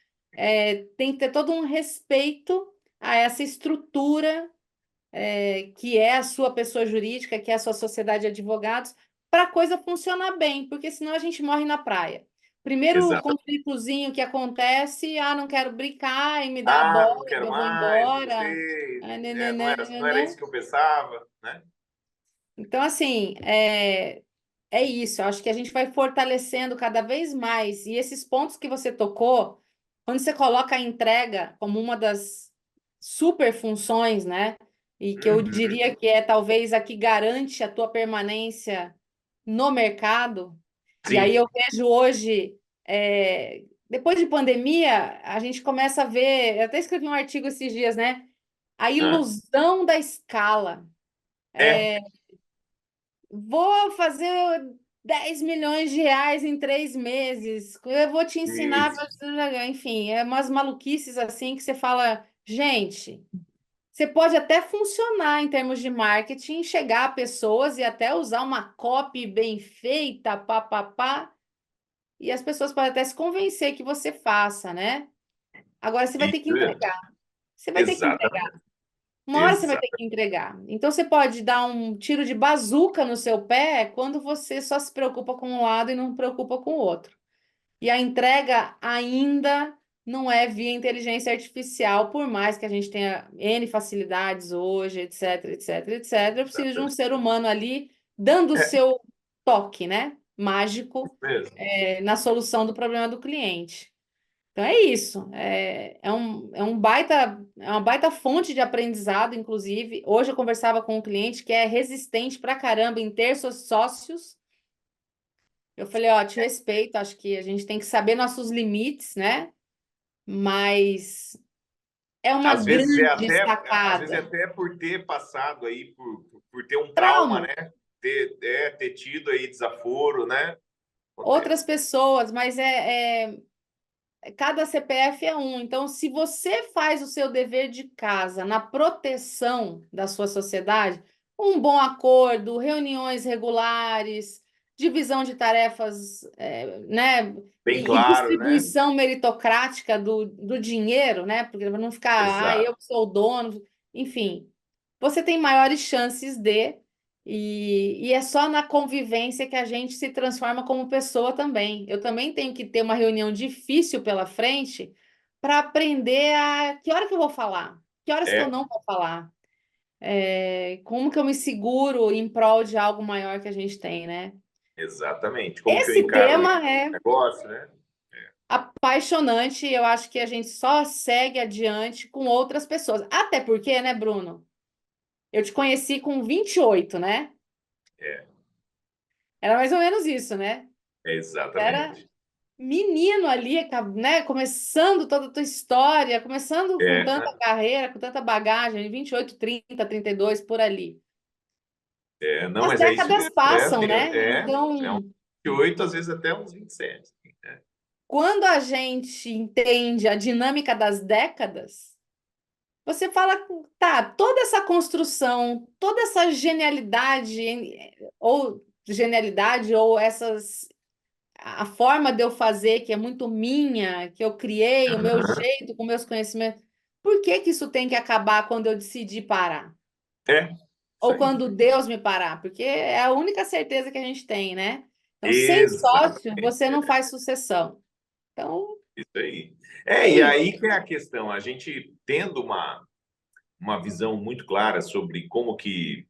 Tem que ter todo um respeito a essa estrutura, que é a sua pessoa jurídica, que é a sua sociedade de advogados, para a coisa funcionar bem, porque senão a gente morre na praia. Primeiro Exato. conflitozinho que acontece, não quero brincar e me dá a Ah, bola, não quero eu vou mais, não embora. sei, não era isso Nananana. que eu pensava, né? Então, assim, é isso. Eu acho que a gente vai fortalecendo cada vez mais. E esses pontos que você tocou, quando você coloca a entrega como uma das super funções, né? E que eu Uhum. diria que é talvez a que garante a tua permanência no mercado. E aí Sim. eu vejo hoje, depois de pandemia, a gente começa a ver. Eu até escrevi um artigo esses dias, né? A Ah, ilusão da escala. é, Vou fazer 10 milhões de reais em 3 meses. Eu vou te ensinar, isso. enfim, é umas maluquices assim que você fala, gente, você pode até funcionar em termos de marketing, chegar a pessoas e até usar uma copy bem feita, pá, pá, pá, e as pessoas podem até se convencer que você faça, né? Agora você vai ter que Isso mesmo. entregar. Você vai ter que entregar. Exatamente. Uma hora você vai ter Exatamente. que entregar. Então você pode dar um tiro de bazuca no seu pé quando você só se preocupa com um lado e não preocupa com o outro. E a entrega ainda não é via inteligência artificial, por mais que a gente tenha N facilidades hoje, etc, etc, etc. Eu preciso de um ser humano ali dando o É, seu toque, né? Mágico, mesmo. na solução do problema do cliente. Então é isso, é uma baita fonte de aprendizado, inclusive. Hoje eu conversava com um cliente que é resistente pra caramba em ter seus sócios. Eu falei, ó, te respeito, acho que a gente tem que saber nossos limites, né? Mas é uma grande Às vezes é sacada. até por ter passado aí por ter um trauma, Trauma, né? Ter tido aí desaforo, né? outras Acontece. pessoas, mas cada CPF é um. Então, se você faz o seu dever de casa na proteção da sua sociedade, um bom acordo, reuniões regulares, divisão de tarefas, né? Bem E claro, né? distribuição meritocrática do dinheiro, né? Porque para não ficar, Exato. eu sou o dono, enfim, você tem maiores chances e é só na convivência que a gente se transforma como pessoa também. Eu também tenho que ter uma reunião difícil pela frente para aprender que hora que eu vou falar, que horas que eu É, não vou falar. Como que eu me seguro em prol de algo maior que a gente tem, né? exatamente. Como que eu Esse encaro tema isso é no negócio, né? apaixonante e eu acho que a gente só segue adiante com outras pessoas. Até porque, né, Bruno? Eu te conheci com 28, né? É, Era mais ou menos isso, né? Era exatamente. menino ali, né? Começando toda a tua história, começando com tanta É, carreira, com tanta bagagem, 28, 30, 32, por ali. não, As mas é isso décadas mesmo. passam, né? É uns Então, 28, às vezes até uns 27. Né? quando a gente entende a dinâmica das décadas, você fala, tá, toda essa construção, toda essa genialidade, ou a forma de eu fazer, que é muito minha, que eu criei, o meu Aham. jeito, com meus conhecimentos, por que que isso tem que acabar quando eu decidi parar? É, isso Ou aí. quando Deus me parar? Porque é a única certeza que a gente tem, né? Então, sem sócio, Exatamente. você não faz sucessão. Então, Isso aí. é E isso. aí que é a questão. A gente tendo uma visão muito clara sobre como que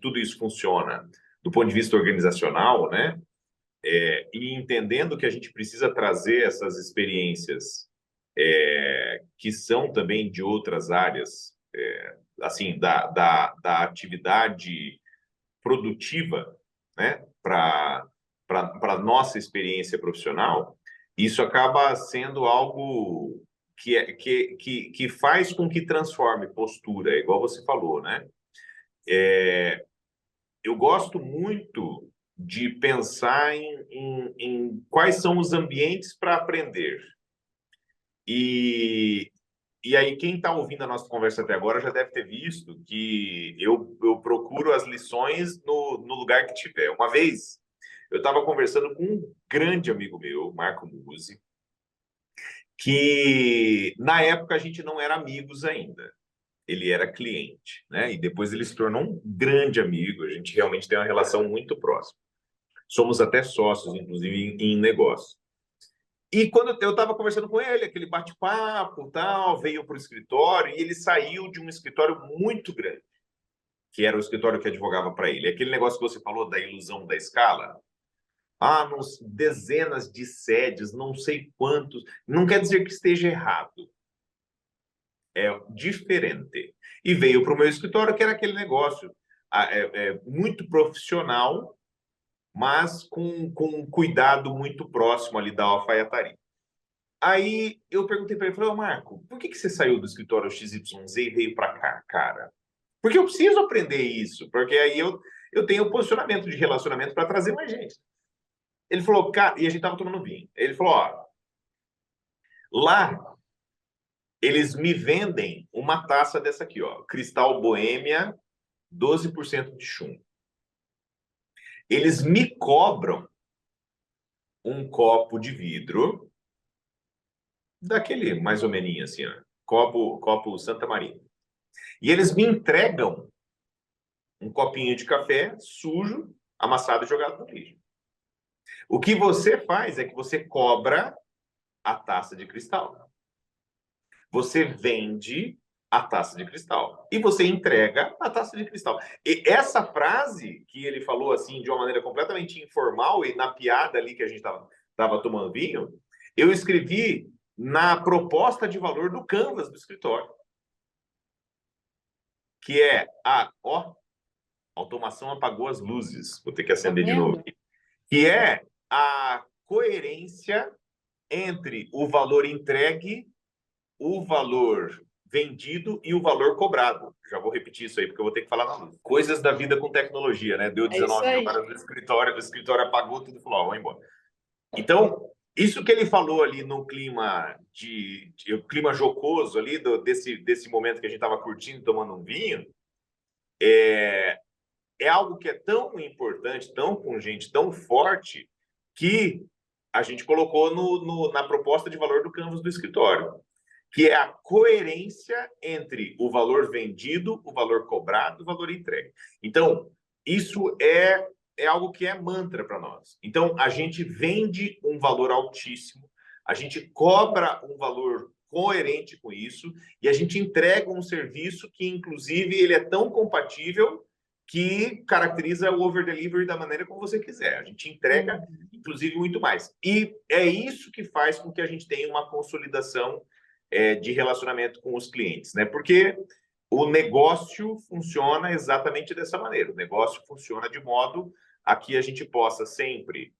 tudo isso funciona do ponto de vista organizacional, né? E entendendo que a gente precisa trazer essas experiências que são também de outras áreas, assim, da atividade produtiva, né, para a nossa experiência profissional, isso acaba sendo algo que faz com que transforme postura, igual você falou, né? Eu gosto muito de pensar em quais são os ambientes para aprender. E, e aí, quem está ouvindo a nossa conversa até agora já deve ter visto que eu procuro as lições no lugar que tiver. Uma vez, eu estava conversando com um grande amigo meu, Marco Musi, que na época a gente não era amigos ainda. Ele era cliente, né? E depois ele se tornou um grande amigo. A gente realmente tem uma relação muito próxima. Somos até sócios, inclusive, em negócio. E quando eu estava conversando com ele, aquele bate-papo, tal, veio para o escritório e ele saiu de um escritório muito grande, que era o escritório que advogava para ele. Aquele negócio que você falou da ilusão da escala. Ah, dezenas de sedes, não sei quantos. Não quer dizer que esteja errado. É diferente. E veio para o meu escritório, que era aquele negócio muito profissional, mas com um cuidado muito próximo ali da alfaiataria. Aí eu perguntei para ele, falei, ô Marco, por que você saiu do escritório XYZ e veio para cá, cara? Porque eu preciso aprender isso, porque aí eu tenho um posicionamento de relacionamento para trazer mais gente. Ele falou, cara, e a gente tava tomando vinho. Ele falou, ó, lá eles me vendem uma taça dessa aqui, ó, Cristal Boêmia, 12% de chumbo. Eles me cobram um copo de vidro, daquele mais ou menos assim, ó, copo Santa Maria. E eles me entregam um copinho de café sujo, amassado e jogado no lixo. O que você faz é que você cobra a taça de cristal. Você vende a taça de cristal e você entrega a taça de cristal. E essa frase que ele falou assim de uma maneira completamente informal e na piada ali que a gente estava tomando vinho, eu escrevi na proposta de valor do Canvas do escritório, que é a automação apagou as luzes, vou ter que Tá acender de novo, vendo? que é a coerência entre o valor entregue, o valor vendido e o valor cobrado. Já vou repetir isso aí, porque eu vou ter que falar na luz. Coisas da vida com tecnologia, né? Deu É isso 19 mil aí. horas no escritório, o escritório apagou tudo e falou, ó, vou embora. Então, isso que ele falou ali no clima o clima jocoso ali desse momento que a gente estava curtindo, tomando um vinho, é algo que é tão importante, tão pungente, tão forte, que a gente colocou na proposta de valor do Canvas do escritório, que é a coerência entre o valor vendido, o valor cobrado e o valor entregue. Então, isso é algo que é mantra para nós. Então, a gente vende um valor altíssimo, a gente cobra um valor coerente com isso e a gente entrega um serviço que, inclusive, ele é tão compatível que caracteriza o over-delivery da maneira como você quiser. A gente entrega, inclusive, muito mais. E é isso que faz com que a gente tenha uma consolidação de relacionamento com os clientes, né? Porque o negócio funciona exatamente dessa maneira. O negócio funciona de modo a que a gente possa sempre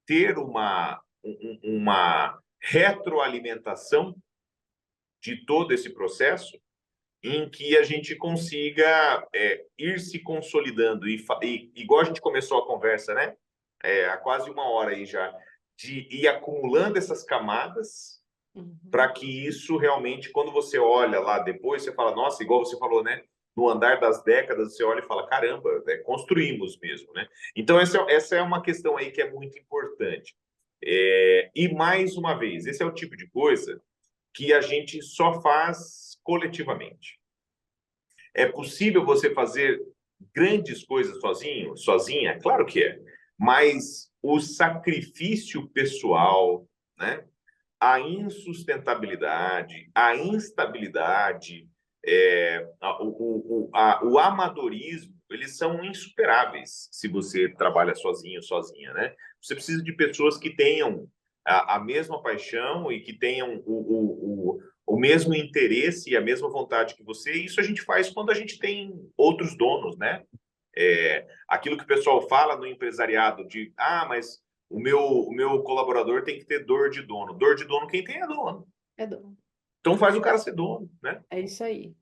ter uma retroalimentação de todo esse processo em que a gente consiga ir se consolidando e igual a gente começou a conversa, né? Há quase uma hora aí já, de ir acumulando essas camadas para que isso realmente, quando você olha lá depois, você fala, nossa, igual você falou, né? No andar das décadas, você olha e fala, caramba, construímos mesmo, né? Então, essa é uma questão aí que é muito importante. E, mais uma vez, esse é o tipo de coisa que a gente só faz coletivamente. É possível você fazer grandes coisas sozinho, sozinha? Claro que é. Mas o sacrifício pessoal, né? A insustentabilidade, a instabilidade, o amadorismo, eles são insuperáveis se você trabalha sozinho, sozinha, né? Você precisa de pessoas que tenham a mesma paixão e que tenham o mesmo interesse e a mesma vontade que você. E isso a gente faz quando a gente tem outros donos, né? Aquilo que o pessoal fala no empresariado de, mas o meu colaborador tem que ter dor de dono. Dor de dono, quem tem é dono. É dono. Então faz o cara ser dono, né? É isso aí.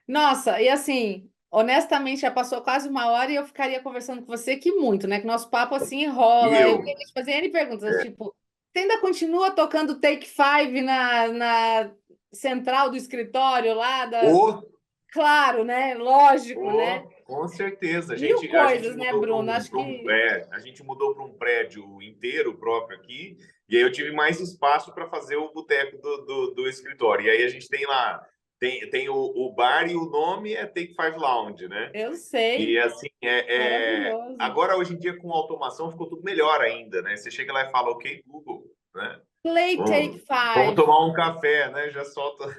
Nossa, e assim, honestamente, já passou quase uma hora e eu ficaria conversando com você aqui muito, né? Que nosso papo assim E enrola. Eu eu, queria te fazer N perguntas, tipo, você ainda continua tocando Take Five na central do escritório lá da. o, Claro, né? Lógico, né? com certeza. Mil A gente coisas, né, mudou para Bruno? Acho que a gente mudou para um prédio inteiro próprio aqui, e aí eu tive mais espaço para fazer o boteco do escritório. E aí a gente tem lá, tem o bar e o nome é Take Five Lounge, né? eu E sei. assim, Maravilhoso. agora hoje em dia com automação ficou tudo melhor ainda, né? Você chega lá e fala, ok, Google, né? Play Take Vamos Five. tomar um café, né? Já solta.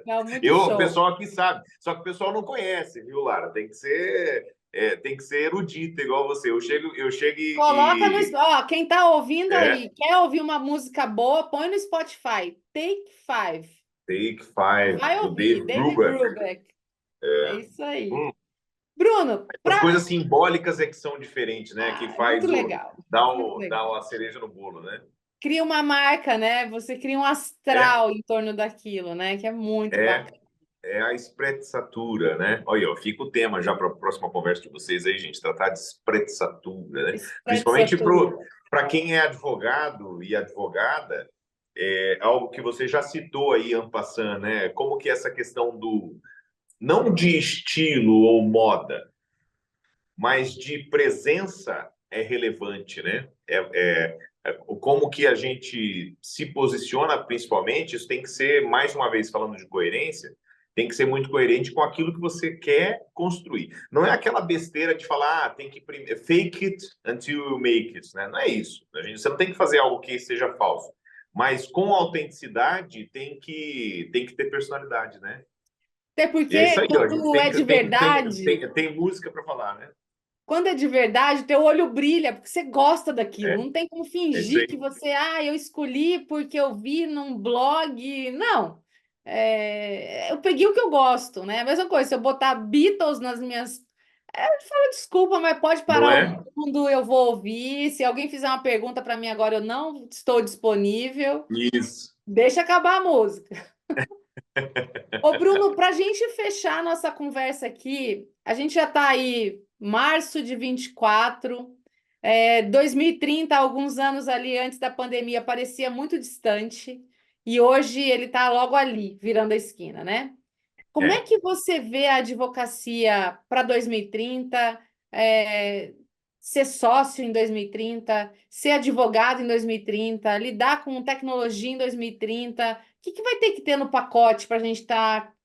Não, muito O show. pessoal aqui sabe, só que o pessoal não conhece, viu, Lara? Tem que ser erudita igual você. Eu chego Coloca no. Ó, quem tá ouvindo é, aí, quer ouvir uma música boa, põe no Spotify. Take Five. Take Five Vai do ouvir. Dave David Brubeck. Brubeck. É isso aí. Hum, Bruno, As coisas simbólicas é que são diferentes, né? Que é muito faz legal. dá, Muito dá legal. uma cereja no bolo, né? Cria uma marca, né? Você cria um É, astral em torno daquilo, né? Que é muito é, bacana. é a sprezzatura, né? Olha, ó, fica o tema já para a próxima conversa de vocês aí, gente, tratar de sprezzatura, né? Principalmente Sprezzatura. para quem é advogado e advogada, algo que você já citou aí, en passant, né? Como que essa questão não de estilo ou moda, mas de presença é relevante, né? Como que a gente se posiciona, principalmente, isso tem que ser, mais uma vez, falando de coerência, tem que ser muito coerente com aquilo que você quer construir. Não é aquela besteira de falar, tem que fake it until you make it, né? Não é isso. Você não tem que fazer algo que seja falso, mas com autenticidade tem que ter personalidade, né? Até E é isso porque aí, ó, a gente quando é de verdade. tem música para falar, né? Quando é de verdade, teu olho brilha, porque você gosta daquilo. É, Não tem como é isso fingir aí. que você, eu escolhi porque eu vi num blog. Não. Eu peguei o que eu gosto, né? A mesma coisa, se eu botar Beatles nas minhas. Eu falo, desculpa, mas pode Não parar o é? mundo, eu vou ouvir. Se alguém fizer uma pergunta para mim agora, eu não estou disponível. Isso. Deixa acabar a música. Ô, Bruno, para a gente fechar a nossa conversa aqui, a gente já está aí, março de 24, 2030, alguns anos ali antes da pandemia, parecia muito distante, e hoje ele está logo ali, virando a esquina, né? Como é que você vê a advocacia para 2030, ser sócio em 2030, ser advogado em 2030, lidar com tecnologia em 2030? O que vai ter que ter no pacote para a gente estar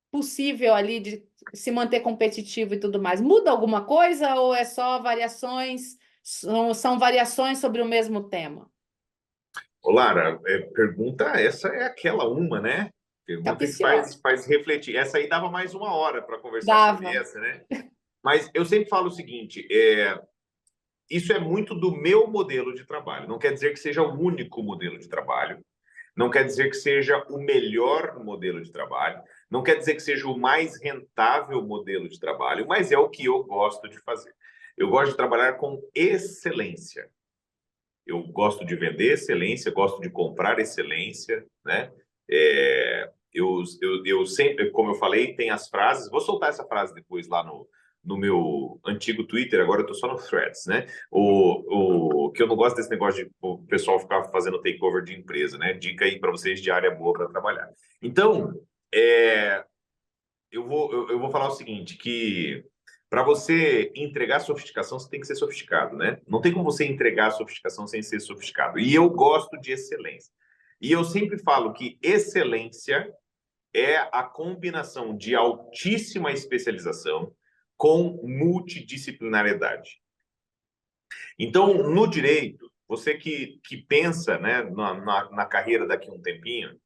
possível ali de se manter competitivo e tudo mais? Muda alguma coisa ou é só variações, são variações sobre o mesmo tema? Ô, Lara, pergunta, essa é aquela uma, né? Pergunta que Capiciosa. faz refletir. Essa aí dava mais uma hora para conversar sobre Dava. essa, né? Mas eu sempre falo o seguinte: isso é muito do meu modelo de trabalho. Não quer dizer que seja o único modelo de trabalho, não quer dizer que seja o melhor modelo de trabalho, não quer dizer que seja o mais rentável modelo de trabalho, mas é o que eu gosto de fazer. Eu gosto de trabalhar com excelência. Eu gosto de vender excelência, gosto de comprar excelência, né? Eu sempre, como eu falei, tem as frases. Vou soltar essa frase depois lá no meu antigo Twitter, agora eu tô só no Threads, né? Que eu não gosto desse negócio de o pessoal ficar fazendo takeover de empresa, né? Dica aí para vocês de área boa para trabalhar. Então, é, eu vou falar o seguinte, que para você entregar sofisticação, você tem que ser sofisticado, né? Não tem como você entregar sofisticação sem ser sofisticado. E eu gosto de excelência. E eu sempre falo que excelência é a combinação de altíssima especialização com multidisciplinariedade. Então, no direito, você que pensa, né, na carreira daqui a um tempinho,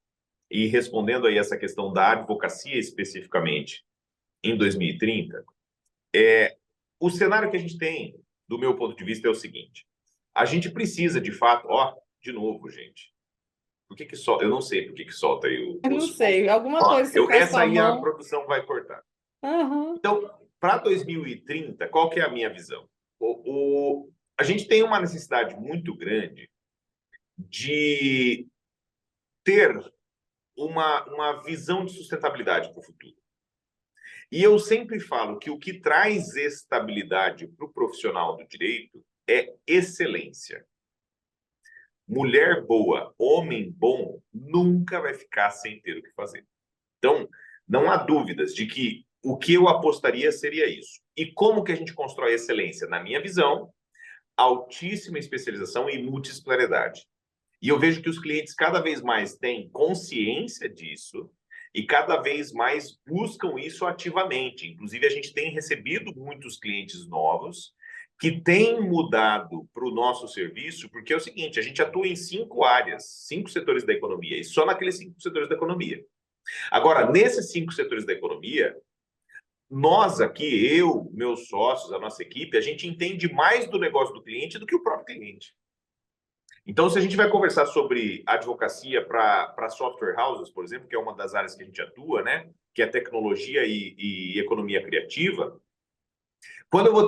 e respondendo aí essa questão da advocacia especificamente, em 2030, o cenário que a gente tem, do meu ponto de vista, é o seguinte: a gente precisa, de fato, ó, de novo, gente. Por que que solta? Eu não sei por que que solta aí Eu não os fogos. sei, alguma Ó, coisa você faz com essa a aí a mão. produção vai cortar. Aham. Então, para 2030, qual que é a minha visão? A gente tem uma necessidade muito grande de ter uma visão de sustentabilidade para o futuro. E eu sempre falo que o que traz estabilidade para o profissional do direito é excelência. Mulher boa, homem bom, nunca vai ficar sem ter o que fazer. Então, não há dúvidas de que o que eu apostaria seria isso. E como que a gente constrói excelência? Na minha visão, altíssima especialização e multidisciplinaridade. E eu vejo que os clientes cada vez mais têm consciência disso e cada vez mais buscam isso ativamente. Inclusive, a gente tem recebido muitos clientes novos que têm mudado para o nosso serviço, porque é o seguinte: a gente atua em 5 áreas, 5 setores da economia, e só naqueles 5 setores da economia. Agora, nesses 5 setores da economia, nós aqui, eu, meus sócios, a nossa equipe, a gente entende mais do negócio do cliente do que o próprio cliente. Então, se a gente vai conversar sobre advocacia para software houses, por exemplo, que é uma das áreas que a gente atua, né, que é tecnologia e economia criativa, quando eu vou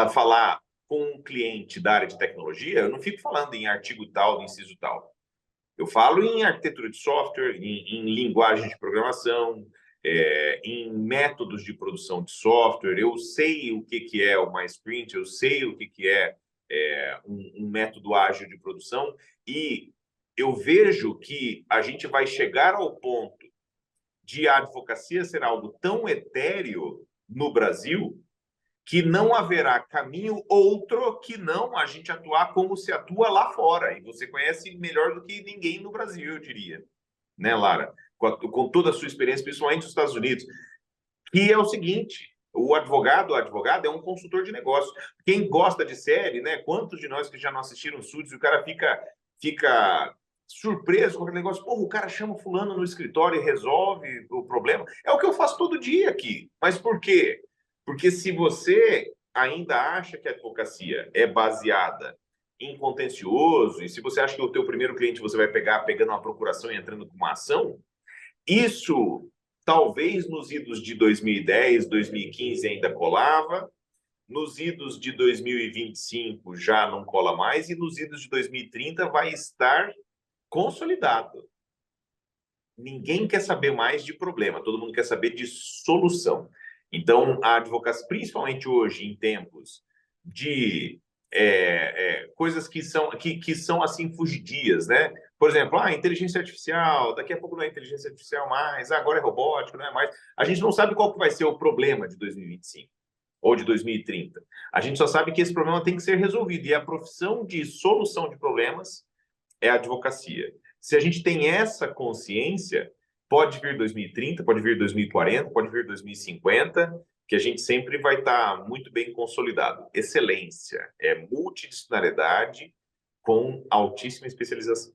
falar com um cliente da área de tecnologia, eu não fico falando em artigo tal, inciso tal. Eu falo em arquitetura de software, em linguagem de programação, em métodos de produção de software. Eu sei o que é uma sprint, eu sei o que é, um método ágil de produção, e eu vejo que a gente vai chegar ao ponto de a advocacia ser algo tão etéreo no Brasil que não haverá caminho outro que não a gente atuar como se atua lá fora. E você conhece melhor do que ninguém no Brasil, eu diria, né, Lara? Com toda a sua experiência, principalmente nos Estados Unidos, que é o seguinte: a advogada é um consultor de negócio. Quem gosta de série, né? Quantos de nós que já não assistiram Suits, e o cara fica surpreso com aquele negócio, pô, o cara chama fulano no escritório e resolve o problema. É o que eu faço todo dia aqui. Mas por quê? Porque se você ainda acha que a advocacia é baseada em contencioso, e se você acha que o teu primeiro cliente você vai pegar pegando uma procuração e entrando com uma ação, isso talvez nos idos de 2010, 2015 ainda colava, nos idos de 2025 já não cola mais, e nos idos de 2030 vai estar consolidado. Ninguém quer saber mais de problema, todo mundo quer saber de solução. Então, a advocacia, principalmente hoje, em tempos de coisas que são assim fugidias, né? Por exemplo, inteligência artificial, daqui a pouco não é inteligência artificial mais, agora é robótico, não é mais. A gente não sabe qual que vai ser o problema de 2025 ou de 2030. A gente só sabe que esse problema tem que ser resolvido. E a profissão de solução de problemas é a advocacia. Se a gente tem essa consciência, pode vir 2030, pode vir 2040, pode vir 2050, que a gente sempre vai estar muito bem consolidado. Excelência é multidisciplinariedade com altíssima especialização.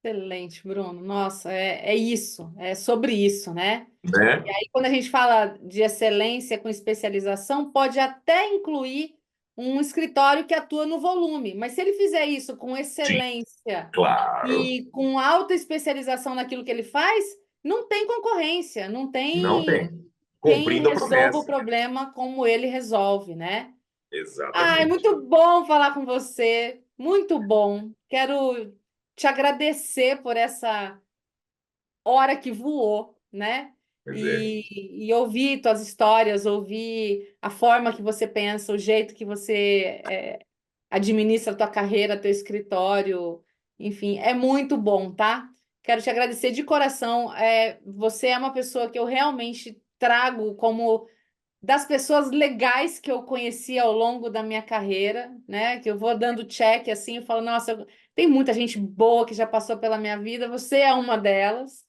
Excelente, Bruno. Nossa, é isso, é sobre isso, né? Né? E aí, quando a gente fala de excelência com especialização, pode até incluir um escritório que atua no volume, mas se ele fizer isso com Sim, excelência claro. e com alta especialização naquilo que ele faz, não tem concorrência, não Não tem tem. quem Cumprindo a resolva o promessa. problema como ele resolve, né? Ai, Exatamente. muito bom falar com você, muito bom. Quero te agradecer por essa hora que voou, né? Pois é. E ouvir tuas histórias, ouvir a forma que você pensa, o jeito que você administra a tua carreira, teu escritório, enfim, é muito bom, tá? Quero te agradecer de coração. Você é uma pessoa que eu realmente trago como das pessoas legais que eu conheci ao longo da minha carreira, né? Que eu vou dando check assim, eu falo, nossa, tem muita gente boa que já passou pela minha vida, você é uma delas.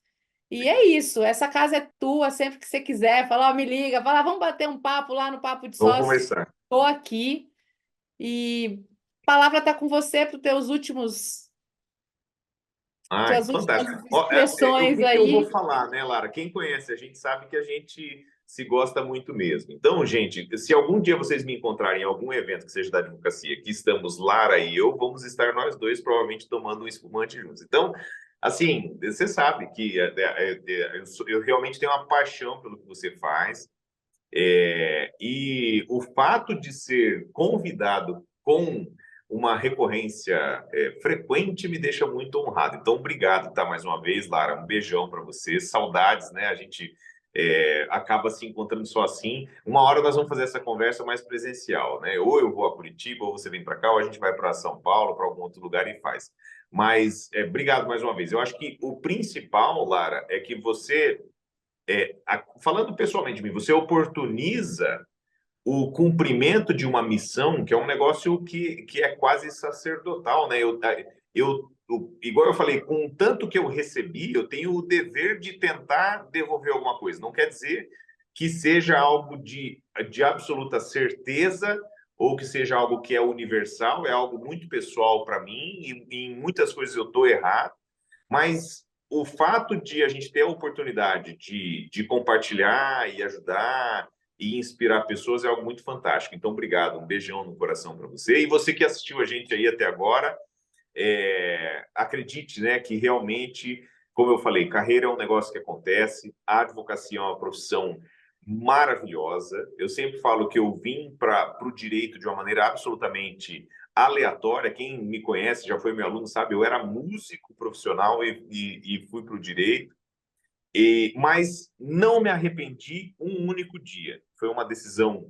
E é isso, essa casa é tua, sempre que você quiser, fala, ó, me liga, fala, vamos bater um papo lá no Papo de Vamos Sócio. conversar. Estou aqui e a palavra está com você para os teus Ai, tuas últimas fantástico. Ó, o expressões que que eu vou aí. falar, né, Lara? Quem conhece a gente sabe que a gente se gosta muito mesmo. Então, gente, se algum dia vocês me encontrarem em algum evento que seja da advocacia, que estamos Lara e eu, vamos estar nós dois provavelmente tomando um espumante juntos. Então, assim, você sabe que eu realmente tenho uma paixão pelo que você faz. E o fato de ser convidado com uma recorrência frequente me deixa muito honrado. Então, obrigado, tá? Mais uma vez, Lara, um beijão para você. Saudades, né? A gente acaba se encontrando só assim. Uma hora nós vamos fazer essa conversa mais presencial, né? Ou eu vou a Curitiba, ou você vem para cá, ou a gente vai para São Paulo, para algum outro lugar e faz. Mas obrigado mais uma vez. Eu acho que o principal, Lara, é que você falando pessoalmente de mim, você oportuniza o cumprimento de uma missão, que é um negócio que é quase sacerdotal, né? Igual eu falei, com o tanto que eu recebi, eu tenho o dever de tentar devolver alguma coisa. Não quer dizer que seja algo de absoluta certeza ou que seja algo que é universal, é algo muito pessoal para mim e em muitas coisas eu estou errado, mas o fato de a gente ter a oportunidade de compartilhar e ajudar e inspirar pessoas é algo muito fantástico. Então, obrigado. Um beijão no coração para você. E você que assistiu a gente aí até agora, acredite, né, que realmente, como eu falei, carreira é um negócio que acontece, a advocacia é uma profissão maravilhosa. Eu sempre falo que eu vim para o direito de uma maneira absolutamente aleatória. Quem me conhece, já foi meu aluno, sabe, eu era músico profissional e fui para o direito. Mas não me arrependi um único dia. Foi uma decisão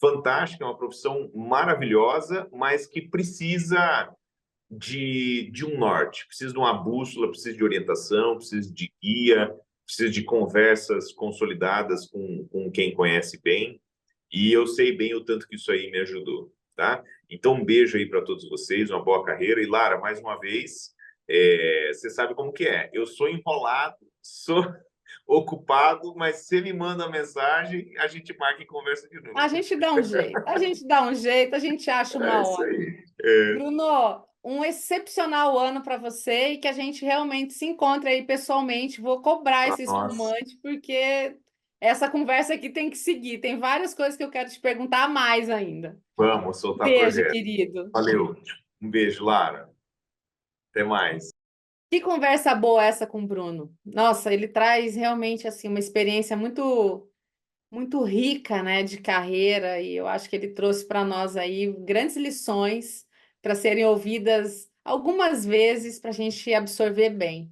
fantástica, uma profissão maravilhosa, mas que precisa de um norte, precisa de uma bússola, precisa de orientação, precisa de guia, precisa de conversas consolidadas com quem conhece bem. E eu sei bem o tanto que isso aí me ajudou, tá? Então, um beijo aí para todos vocês, uma boa carreira. E Lara, mais uma vez, você sabe como que é. Eu sou enrolado, sou ocupado, mas você me manda uma mensagem, a gente marca e conversa de A novo. gente dá um jeito, a gente dá um jeito, a gente acha É uma isso hora. aí. Bruno, um excepcional ano para você e que a gente realmente se encontre aí pessoalmente. Vou cobrar esse Nossa, espumante, porque essa conversa aqui tem que seguir. Tem várias coisas que eu quero te perguntar mais ainda. vamos soltar Beijo, projeto. querido. Valeu. Um beijo, Lara. Até mais. Que conversa boa essa com o Bruno. Nossa, ele traz realmente assim uma experiência muito rica, né, de carreira, e eu acho que ele trouxe para nós aí grandes lições para serem ouvidas algumas vezes para a gente absorver bem.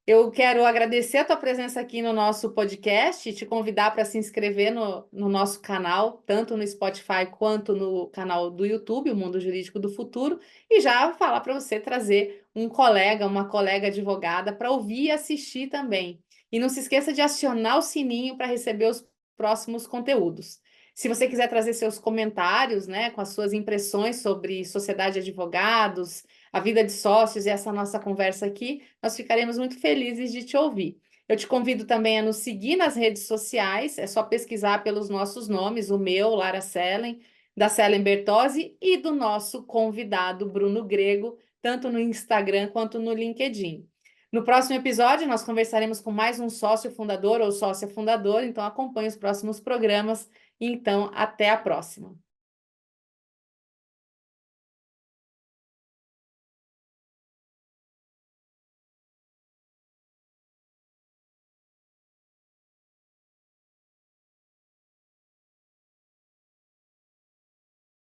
Eu quero agradecer a tua presença aqui no nosso podcast e te convidar para se inscrever no nosso canal, tanto no Spotify quanto no canal do YouTube, o Mundo Jurídico do Futuro, e já falar para você trazer um colega, uma colega advogada para ouvir e assistir também. E não se esqueça de acionar o sininho para receber os próximos conteúdos. Se você quiser trazer seus comentários, né, com as suas impressões sobre sociedade de advogados, a vida de sócios e essa nossa conversa aqui, nós ficaremos muito felizes de te ouvir. Eu te convido também a nos seguir nas redes sociais, é só pesquisar pelos nossos nomes, o meu, Lara Sellen, da Sellen Bertozzi e do nosso convidado Bruno Grego, tanto no Instagram quanto no LinkedIn. No próximo episódio, nós conversaremos com mais um sócio fundador ou sócia fundadora, então acompanhe os próximos programas e então até a próxima.